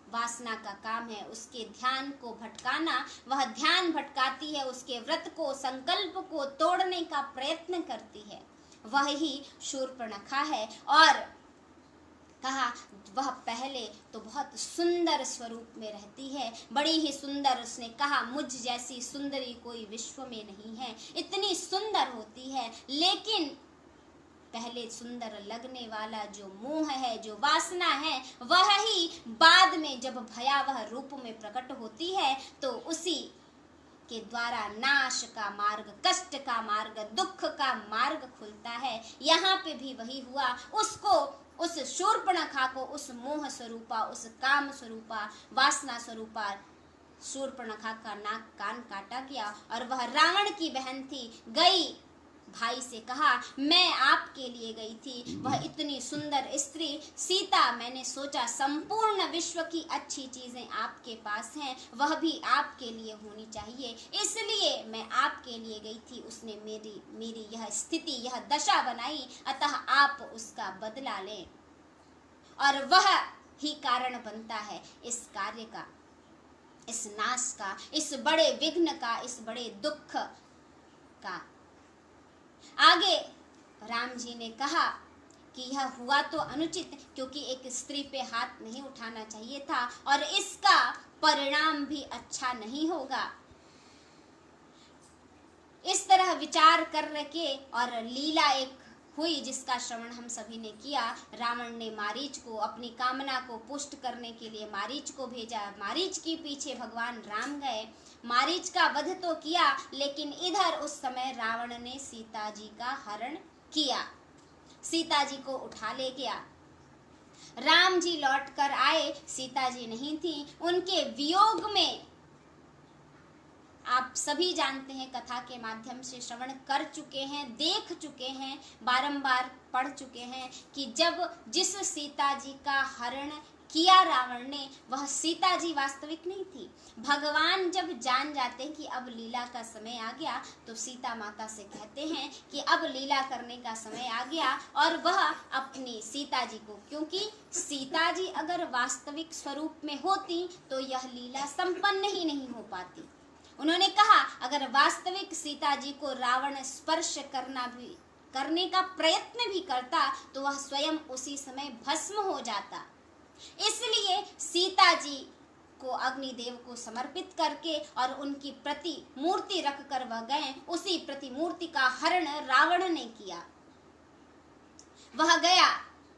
वासना का काम है उसके ध्यान को भटकाना, वह ध्यान भटकाती है, उसके व्रत को, संकल्प को तोड़ने का प्रयत्न करती है, वह ही शूर्पणखा है। और कहा वह पहले तो बहुत सुंदर स्वरूप में रहती है, बड़ी ही सुंदर। उसने कहा मुझ जैसी सुंदरी कोई विश्व में नहीं है, इतनी सुंदर होती है, लेकिन पहले सुंदर लगने वाला जो मोह है, जो वासना है, वह ही बाद में जब भयावह रूप में प्रकट होती है तो उसी के द्वारा नाश का मार्ग, कष्ट का मार्ग, दुख का मार्ग खुलता है। यहाँ पे भी वही हुआ, उसको, उस शूर्पणखा को, उस मोह स्वरूपा, उस काम स्वरूपा, वासना स्वरूपा शूर्पणखा का नाक कान काटा गया और वह रावण की बहन थी, गई भाई से कहा, मैं आपके लिए गई थी, वह इतनी सुंदर स्त्री सीता, मैंने सोचा संपूर्ण विश्व की अच्छी चीजें आपके पास हैं, वह भी आपके लिए होनी चाहिए, इसलिए मैं आपके लिए गई थी। उसने मेरी यह स्थिति, यह दशा बनाई, अतः आप उसका बदला लें। और वह ही कारण बनता है इस कार्य का, इस नाश का, इस बड़े विघ्न का, इस बड़े दुख का। आगे राम जी ने कहा कि यह हुआ तो अनुचित, क्योंकि एक स्त्री पे हाथ नहीं उठाना चाहिए था और इसका परिणाम भी अच्छा नहीं होगा। इस तरह विचार करके और लीला एक हुई जिसका श्रवण हम सभी ने किया। रावण ने मारीच को अपनी कामना को पुष्ट करने के लिए मारीच को भेजा, मारीच के पीछे भगवान राम गए, मारीच का वध तो किया, लेकिन इधर उस समय रावण ने सीता जी का हरण किया, सीता जी को उठा ले गया। राम जी लौट कर आए, सीता जी नहीं थी, उनके वियोग में आप सभी जानते हैं, कथा के माध्यम से श्रवण कर चुके हैं, देख चुके हैं, बारंबार पढ़ चुके हैं कि जब जिस सीता जी का हरण किया रावण ने, वह सीता जी वास्तविक नहीं थी। भगवान जब जान जाते हैं कि अब लीला का समय आ गया, तो सीता माता से कहते हैं कि अब लीला करने का समय आ गया, और वह अपनी सीता जी को, क्योंकि सीता जी अगर वास्तविक स्वरूप में होती तो यह लीला संपन्न ही नहीं हो पाती। उन्होंने कहा अगर वास्तविक सीता जी को रावण स्पर्श करने का प्रयत्न भी करता तो वह स्वयं उसी समय भस्म हो जाता। इसलिए सीता जी को अग्निदेव को समर्पित करके और उनकी प्रतिमूर्ति रखकर वह गए, उसी प्रतिमूर्ति का हरण रावण ने किया। वह गया,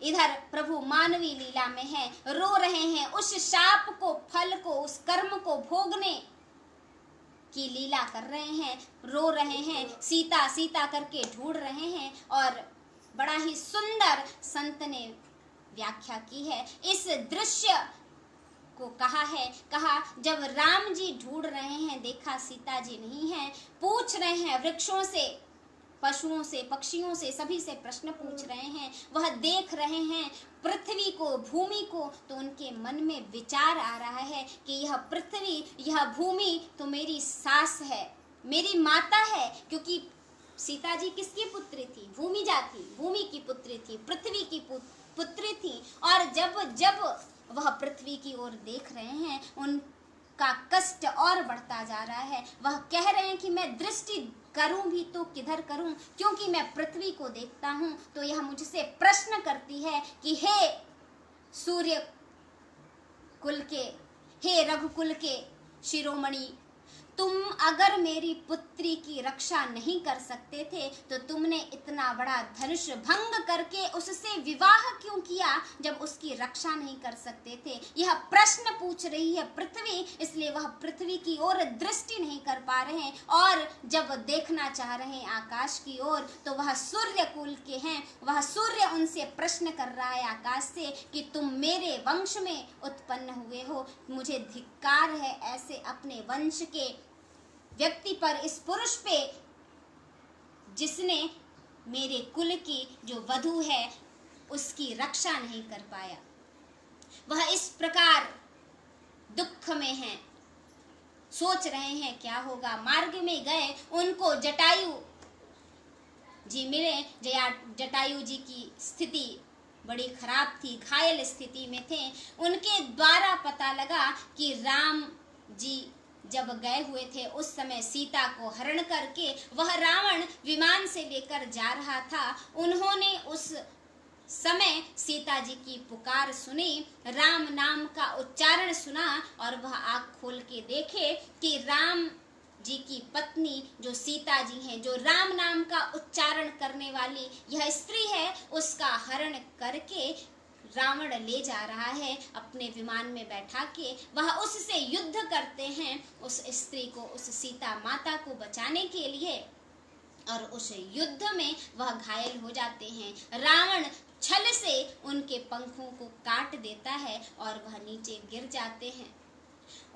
इधर प्रभु मानवी लीला में है, रो रहे हैं, उस शाप को, फल को, उस कर्म को भोगने की लीला कर रहे हैं, रो रहे हैं, सीता सीता करके ढूंढ रहे हैं। और बड़ा ही सुंदर संत ने व्याख्या की है इस दृश्य को, कहा जब राम जी ढूंढ रहे हैं, देखा सीता जी नहीं है, पूछ रहे हैं वृक्षों से, पशुओं से, पक्षियों से, सभी से प्रश्न पूछ रहे हैं, वह देख रहे हैं पृथ्वी को, भूमि को, तो उनके मन में विचार आ रहा है कि यह पृथ्वी, यह भूमि तो मेरी सास है, मेरी माता है, क्योंकि सीता जी किसकी पुत्री थी? भूमिजा थी, भूमि की पुत्री थी, पृथ्वी की पुत्री थी। और जब वह पृथ्वी की ओर देख रहे हैं, उनका कष्ट और बढ़ता जा रहा है। वह कह रहे हैं कि मैं दृष्टि करूं भी तो किधर करूं, क्योंकि मैं पृथ्वी को देखता हूं तो यह मुझसे प्रश्न करती है कि हे सूर्य कुल के, हे रघुकुल के शिरोमणि, तुम अगर मेरी पुत्री की रक्षा नहीं कर सकते थे तो तुमने इतना बड़ा धनुष भंग करके उससे विवाह क्यों किया जब उसकी रक्षा नहीं कर सकते थे? यह प्रश्न पूछ रही है पृथ्वी, इसलिए वह पृथ्वी की ओर दृष्टि नहीं कर पा रहे हैं। और जब देखना चाह रहे हैं आकाश की ओर तो वह सूर्य कुल के हैं, वह सूर्य उनसे प्रश्न कर रहा है आकाश से कि तुम मेरे वंश में उत्पन्न हुए हो, मुझे धिक्कार है ऐसे अपने वंश के व्यक्ति पर, इस पुरुष पे जिसने मेरे कुल की जो वधू है उसकी रक्षा नहीं कर पाया। वह इस प्रकार दुख में हैं, सोच रहे हैं क्या होगा। मार्ग में गए, उनको जटायु जी मिले। जटायु जी की स्थिति बड़ी खराब थी, घायल स्थिति में थे। उनके द्वारा पता लगा कि राम जी जब गए हुए थे उस समय सीता को हरण करके वह रावण विमान से लेकर जा रहा था। उन्होंने उस समय सीता जी की पुकार सुनी, राम नाम का उच्चारण सुना और वह आँख खोल के देखे कि राम जी की पत्नी जो सीता जी हैं, जो राम नाम का उच्चारण करने वाली यह स्त्री है, उसका हरण करके रावण ले जा रहा है अपने विमान में बैठा के। वह उससे युद्ध करते हैं, उस स्त्री को, उस सीता माता को बचाने के लिए, और उस युद्ध में वह घायल हो जाते हैं। रावण छल से उनके पंखों को काट देता है और वह नीचे गिर जाते हैं।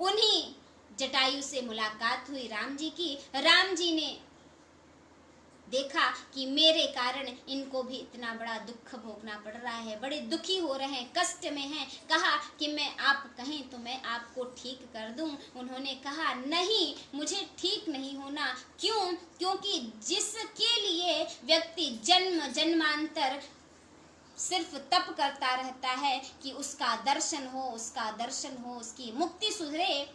उन्हीं जटायु से मुलाकात हुई राम जी की। राम जी ने देखा कि मेरे कारण इनको भी इतना बड़ा दुख भोगना पड़ रहा है, बड़े दुखी हो रहे हैं, कष्ट में हैं। कहा कि मैं आप कहें तो मैं आपको ठीक कर दूं। उन्होंने कहा नहीं, मुझे ठीक नहीं होना। क्यों? क्योंकि जिसके लिए व्यक्ति जन्म जन्मांतर सिर्फ तप करता रहता है कि उसका दर्शन हो, उसका दर्शन हो, उसकी मुक्ति सुधरे,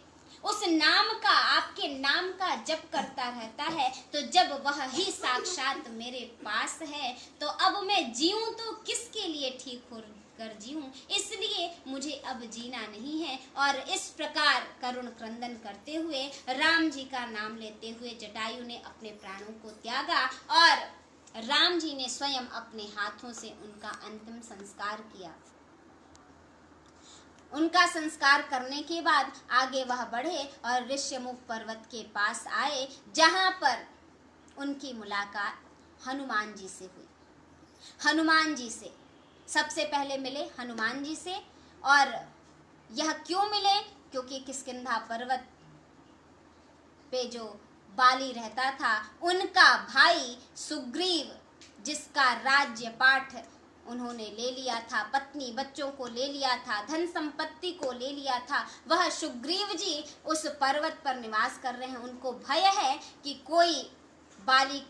उस नाम का, आपके नाम का जप करता रहता है, तो जब वह ही साक्षात मेरे पास है तो अब मैं जीऊं तो किसके लिए ठीक हो कर जीऊं, इसलिए मुझे अब जीना नहीं है। और इस प्रकार करुण क्रंदन करते हुए, राम जी का नाम लेते हुए जटायु ने अपने प्राणों को त्यागा और राम जी ने स्वयं अपने हाथों से उनका अंतिम संस्कार किया। उनका संस्कार करने के बाद आगे वह बढ़े और ऋष्यमुख पर्वत के पास आए, जहां पर उनकी मुलाकात हनुमान जी से हुई। हनुमान जी से सबसे पहले मिले, हनुमान जी से। और यह क्यों मिले? क्योंकि किष्किंधा पर्वत पे जो बाली रहता था, उनका भाई सुग्रीव, जिसका राज्य पाठ उन्होंने ले लिया था, पत्नी बच्चों को ले लिया था, धन संपत्ति को ले लिया था, वह सुग्रीव जी उस पर्वत पर निवास कर रहे हैं। उनको भय है कि कोई बाली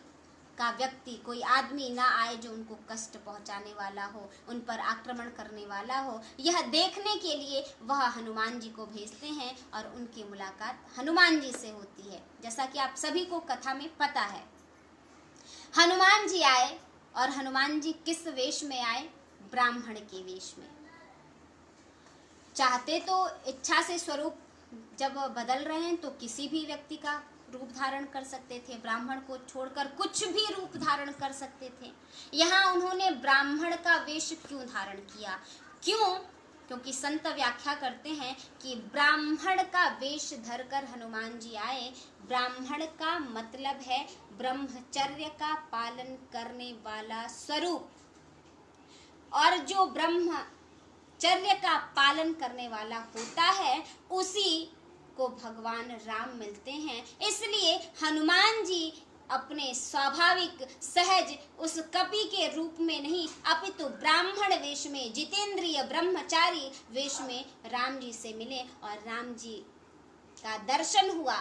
का व्यक्ति, कोई आदमी ना आए जो उनको कष्ट पहुंचाने वाला हो, उन पर आक्रमण करने वाला हो। यह देखने के लिए वह हनुमान जी को भेजते हैं और उनकी मुलाकात हनुमान जी से होती है। जैसा कि आप सभी को कथा में पता है, हनुमान जी आए और हनुमान जी किस वेश में आए? ब्राह्मण के वेश में। चाहते तो इच्छा से स्वरूप जब बदल रहे हैं तो किसी भी व्यक्ति का रूप धारण कर सकते थे, ब्राह्मण को छोड़कर कुछ भी रूप धारण कर सकते थे। यहाँ उन्होंने ब्राह्मण का वेश क्यों धारण किया? क्यों? क्योंकि संत व्याख्या करते हैं कि ब्राह्मण का वेश धरकर हनुमान जी आए। ब्राह्मण का मतलब है ब्रह्मचर्य का पालन करने वाला स्वरूप, और जो ब्रह्मचर्य का पालन करने वाला होता है उसी को भगवान राम मिलते हैं। इसलिए हनुमान जी अपने स्वाभाविक सहज उस कपि के रूप में नहीं, अपितु ब्राह्मण वेश में, जितेंद्रिय ब्रह्मचारी वेश में राम जी से मिले और राम जी का दर्शन हुआ।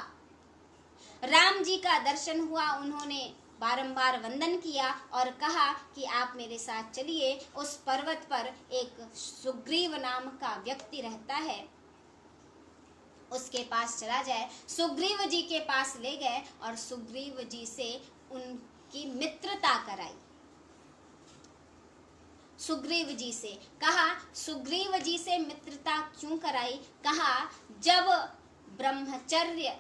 राम जी का दर्शन हुआ, उन्होंने बारंबार वंदन किया और कहा कि आप मेरे साथ चलिए। उस पर्वत पर एक सुग्रीव नाम का व्यक्ति रहता है, उसके पास चला जाए। सुग्रीव जी के पास ले गए और सुग्रीव जी से उनकी मित्रता कराई। सुग्रीव जी से कहा, सुग्रीव जी से मित्रता क्यों कराई? कहा जब ब्रह्मचर्य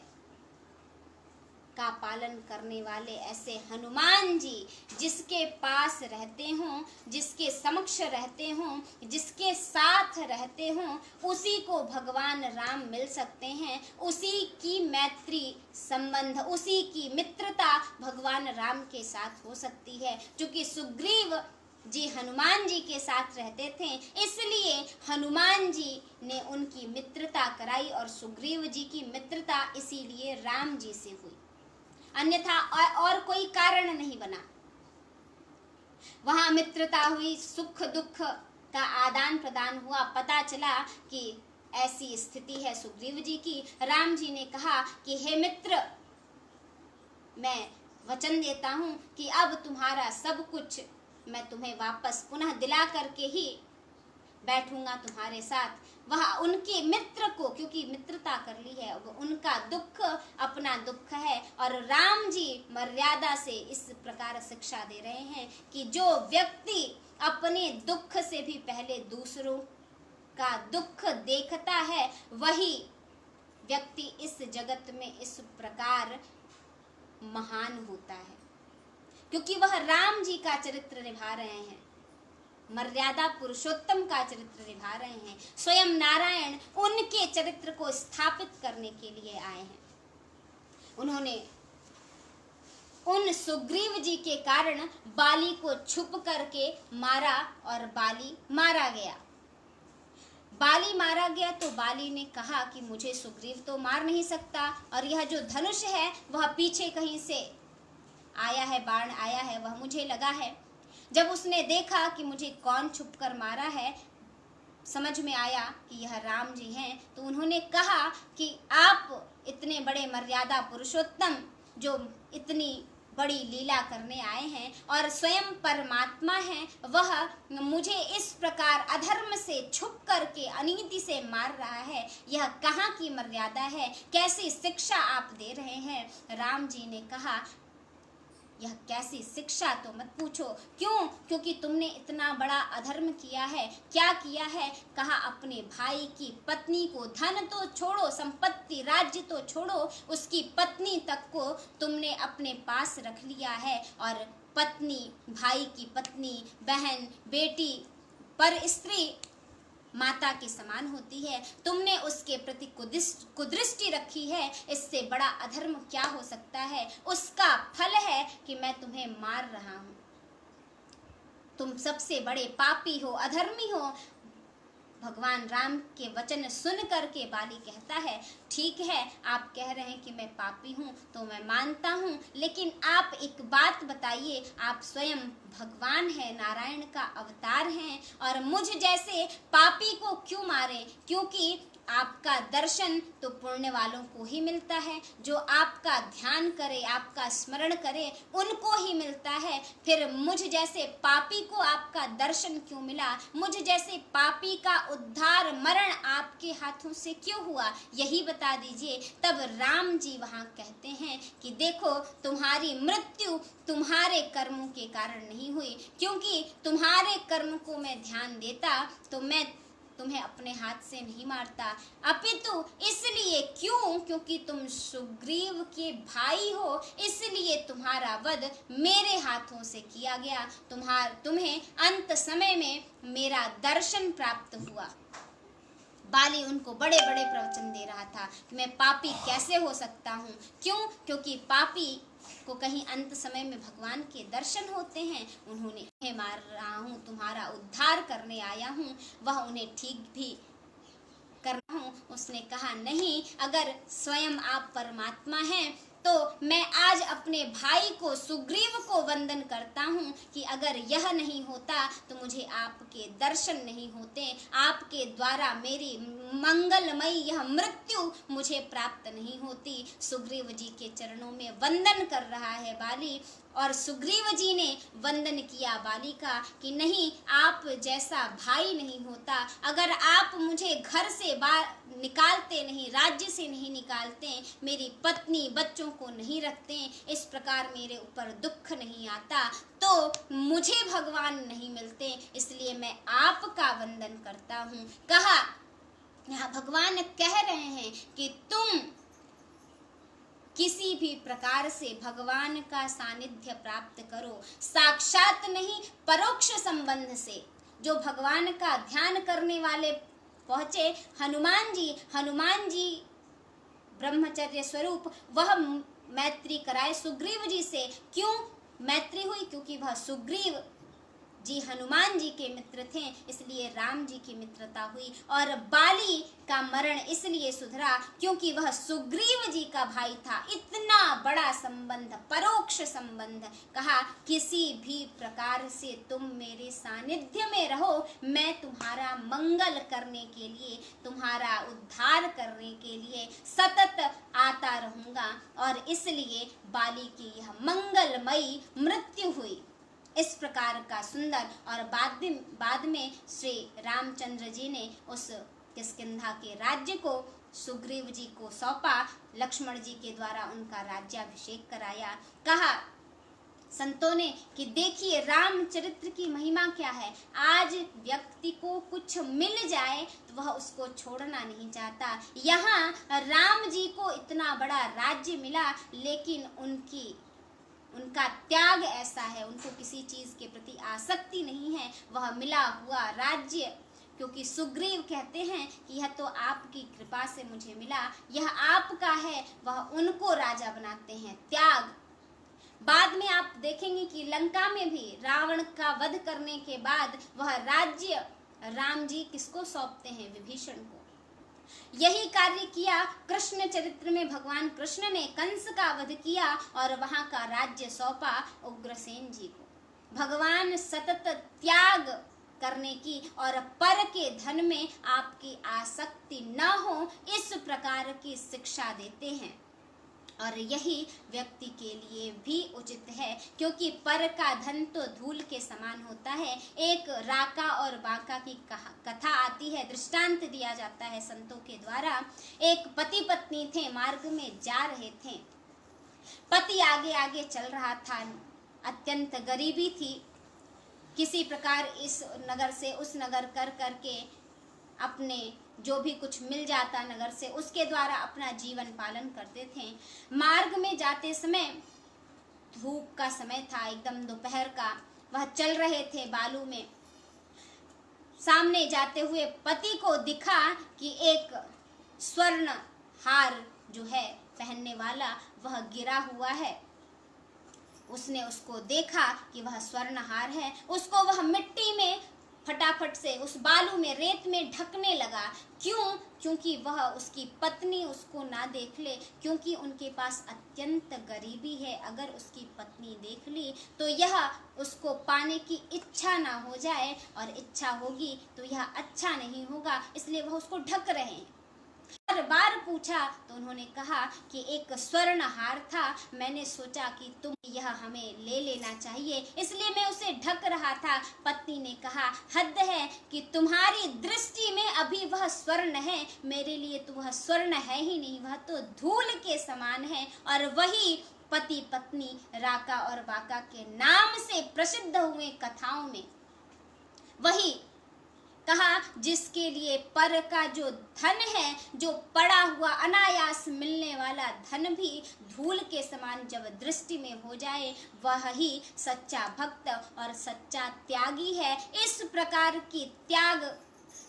का पालन करने वाले ऐसे हनुमान जी जिसके पास रहते हों, जिसके समक्ष रहते हों, जिसके साथ रहते हों, उसी को भगवान राम मिल सकते हैं। उसी की मैत्री संबंध, उसी की मित्रता भगवान राम के साथ हो सकती है। क्योंकि सुग्रीव जी हनुमान जी के साथ रहते थे, इसलिए हनुमान जी ने उनकी मित्रता कराई और सुग्रीव जी की मित्रता इसीलिए राम जी से हुई, अन्यथा और कोई कारण नहीं बना। वहां मित्रता हुई, सुख दुख का आदान प्रदान हुआ, पता चला कि ऐसी स्थिति है सुग्रीव जी की। राम जी ने कहा कि हे मित्र, मैं वचन देता हूं कि अब तुम्हारा सब कुछ मैं तुम्हें वापस पुनः दिला करके ही बैठूंगा तुम्हारे साथ। वह उनके मित्र को, क्योंकि मित्रता कर ली है, अब उनका दुख अपना दुख है। और राम जी मर्यादा से इस प्रकार शिक्षा दे रहे हैं कि जो व्यक्ति अपने दुख से भी पहले दूसरों का दुख देखता है, वही व्यक्ति इस जगत में इस प्रकार महान होता है, क्योंकि वह राम जी का चरित्र निभा रहे हैं, मर्यादा पुरुषोत्तम का चरित्र निभा रहे हैं। स्वयं नारायण उनके चरित्र को स्थापित करने के लिए आए हैं। उन्होंने उन सुग्रीव जी के कारण बाली को छुप करके मारा और बाली मारा गया। बाली मारा गया तो बाली ने कहा कि मुझे सुग्रीव तो मार नहीं सकता, और यह जो धनुष है वह पीछे कहीं से आया है, बाण आया है, वह मुझे लगा है। जब उसने देखा कि मुझे कौन छुपकर मारा है, समझ में आया कि यह राम जी हैं, तो उन्होंने कहा कि आप इतने बड़े मर्यादा पुरुषोत्तम जो इतनी बड़ी लीला करने आए हैं और स्वयं परमात्मा हैं, वह मुझे इस प्रकार अधर्म से छुप करके अनीति से मार रहा है, यह कहाँ की मर्यादा है, कैसी शिक्षा आप दे रहे हैं। राम जी ने कहा, यह कैसी शिक्षा तो मत पूछो। क्यों? क्योंकि तुमने इतना बड़ा अधर्म किया है। क्या किया है? कहा, अपने भाई की पत्नी को, धन तो छोड़ो, संपत्ति राज्य तो छोड़ो, उसकी पत्नी तक को तुमने अपने पास रख लिया है। और पत्नी, भाई की पत्नी, बहन, बेटी, पर स्त्री माता के समान होती है, तुमने उसके प्रति कुदृष्टि रखी है। इससे बड़ा अधर्म क्या हो सकता है? उसका फल है कि मैं तुम्हें मार रहा हूं। तुम सबसे बड़े पापी हो, अधर्मी हो। भगवान राम के वचन सुन करके बाली कहता है, ठीक है, आप कह रहे हैं कि मैं पापी हूँ तो मैं मानता हूँ, लेकिन आप एक बात बताइए, आप स्वयं भगवान हैं, नारायण का अवतार हैं, और मुझ जैसे पापी को क्यों मारें? क्योंकि आपका दर्शन तो पुण्य वालों को ही मिलता है। जो आपका ध्यान करे, आपका स्मरण करे, उनको ही मिलता है। फिर मुझ जैसे पापी को आपका दर्शन क्यों मिला? मुझ जैसे पापी का उद्धार, मरण आपके हाथों से क्यों हुआ? यही बता दीजिए। तब राम जी वहां कहते हैं कि देखो, तुम्हारी मृत्यु तुम्हारे कर्मों के कारण नहीं हुई, क्योंकि तुम्हारे कर्म को मैं ध्यान देता तो मैं तुम्हें अपने हाथ से नहीं मारता, अपितु इसलिए क्यों? क्योंकि तुम सुग्रीव के भाई हो, इसलिए तुम्हारा वध मेरे हाथों से किया गया। तुम्हें अंत समय में मेरा दर्शन प्राप्त हुआ। बाली उनको बड़े बड़े प्रवचन दे रहा था कि मैं पापी कैसे हो सकता हूँ। क्यों? क्योंकि पापी को कहीं अंत समय में भगवान के दर्शन होते हैं। उन्होंने मार रहा हूँ, तुम्हारा उद्धार करने आया हूँ, वह उन्हें ठीक भी करना हूँ। उसने कहा, नहीं, अगर स्वयं आप परमात्मा हैं तो मैं आज अपने भाई को, सुग्रीव को वंदन करता हूँ कि अगर यह नहीं होता तो मुझे आपके दर्शन नहीं होते, आपके द्वारा मेरी मंगलमयी यह मृत्यु मुझे प्राप्त नहीं होती। सुग्रीव जी के चरणों में वंदन कर रहा है बाली, और सुग्रीव जी ने वंदन किया बाली का कि नहीं, आप जैसा भाई नहीं होता। अगर आप मुझे घर से निकालते नहीं, राज्य से नहीं निकालते, मेरी पत्नी बच्चों को नहीं रखते, इस प्रकार मेरे ऊपर दुख नहीं आता, तो मुझे भगवान नहीं मिलते, इसलिए मैं आपका वंदन करता हूँ। कहा, यहाँ भगवान कह रहे हैं कि तुम किसी भी प्रकार से भगवान का सानिध्य प्राप्त करो, साक्षात नहीं, परोक्ष संबंध से। जो भगवान का ध्यान करने वाले पहुंचे, हनुमान जी ब्रह्मचर्य स्वरूप, वह मैत्री कराए सुग्रीव जी से। क्यों मैत्री हुई? क्योंकि वह सुग्रीव जी हनुमान जी के मित्र थे, इसलिए राम जी की मित्रता हुई। और बाली का मरण इसलिए सुधरा क्योंकि वह सुग्रीव जी का भाई था। इतना बड़ा संबंध, परोक्ष संबंध। कहा, किसी भी प्रकार से तुम मेरे सानिध्य में रहो, मैं तुम्हारा मंगल करने के लिए, तुम्हारा उद्धार करने के लिए सतत आता रहूंगा। और इसलिए बाली की यह मंगलमयी मृत्यु हुई। इस प्रकार का सुंदर, और बाद में श्री रामचंद्र जी ने उस किष्किंधा के राज्य को सुग्रीव जी को सौंपा, लक्ष्मण जी के द्वारा उनका राज्याभिषेक कराया। कहा संतों ने कि देखिए रामचरित्र की महिमा क्या है। आज व्यक्ति को कुछ मिल जाए तो वह उसको छोड़ना नहीं चाहता। यहाँ राम जी को इतना बड़ा राज्य मिला, लेकिन उनका त्याग ऐसा है, उनको किसी चीज के प्रति आसक्ति नहीं है। वह मिला हुआ राज्य, क्योंकि सुग्रीव कहते हैं कि यह तो आपकी कृपा से मुझे मिला, यह आपका है, वह उनको राजा बनाते हैं। त्याग। बाद में आप देखेंगे कि लंका में भी रावण का वध करने के बाद वह राज्य राम जी किसको सौंपते हैं? विभीषण को। यही कार्य किया कृष्ण चरित्र में भगवान कृष्ण ने कंस का वध किया और वहां का राज्य सौंपा उग्रसेन जी को। भगवान सतत त्याग करने की और पर के धन में आपकी आसक्ति न हो, इस प्रकार की शिक्षा देते हैं। और यही व्यक्ति के लिए भी उचित है, क्योंकि पर का धन तो धूल के समान होता है। एक राका और बाका की कथा आती है, दृष्टांत दिया जाता है संतों के द्वारा। एक पति पत्नी थे, मार्ग में जा रहे थे। पति आगे आगे चल रहा था, अत्यंत गरीबी थी, किसी प्रकार इस नगर से उस नगर कर करके अपने जो भी कुछ मिल जाता नगर से, उसके द्वारा अपना जीवन पालन करते थे। मार्ग में जाते समय धूप का समय था, एकदम दोपहर का, वह चल रहे थे बालू में। सामने जाते हुए पति को दिखा कि एक स्वर्ण हार जो है पहनने वाला वह गिरा हुआ है। उसने उसको देखा कि वह स्वर्ण हार है, उसको वह मिट्टी में फटाफट से उस बालू में, रेत में ढकने लगा। क्यों? क्योंकि वह उसकी पत्नी उसको ना देख ले, क्योंकि उनके पास अत्यंत गरीबी है। अगर उसकी पत्नी देख ली तो यह उसको पाने की इच्छा ना हो जाए, और इच्छा होगी तो यह अच्छा नहीं होगा, इसलिए वह उसको ढक रहे हैं। हर बार पूछा तो उन्होंने कहा कि एक स्वर्ण हार था, मैंने सोचा कि तुम यह हमें ले लेना चाहिए, इसलिए मैं उसे ढक रहा था। पत्नी ने कहा, हद है कि तुम्हारी दृष्टि में अभी वह स्वर्ण है, मेरे लिए तो वह स्वर्ण है ही नहीं, वह तो धूल के समान है। और वही पति पत्नी राका और बाका के नाम से प्रसिद्ध हुए कथाओं में। वही कहा, जिसके लिए पर का जो धन है, जो पड़ा हुआ अनायास मिलने वाला धन भी धूल के समान जब दृष्टि में हो जाए, वह ही सच्चा भक्त और सच्चा त्यागी है। इस प्रकार की त्याग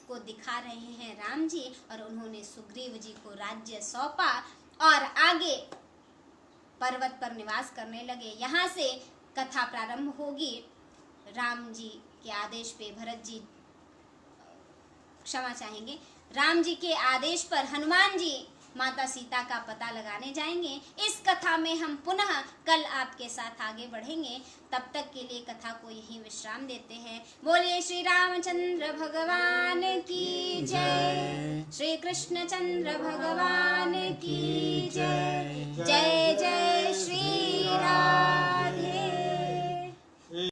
को दिखा रहे हैं राम जी, और उन्होंने सुग्रीव जी को राज्य सौंपा और आगे पर्वत पर निवास करने लगे। यहाँ से कथा प्रारंभ होगी। राम जी के आदेश पे भरत जी क्षमा चाहेंगे, राम जी के आदेश पर हनुमान जी माता सीता का पता लगाने जाएंगे। इस कथा में हम पुनः कल आपके साथ आगे बढ़ेंगे। तब तक के लिए कथा को यहीं विश्राम देते हैं। बोलिए श्री रामचंद्र भगवान की जय, श्री कृष्ण चंद्र भगवान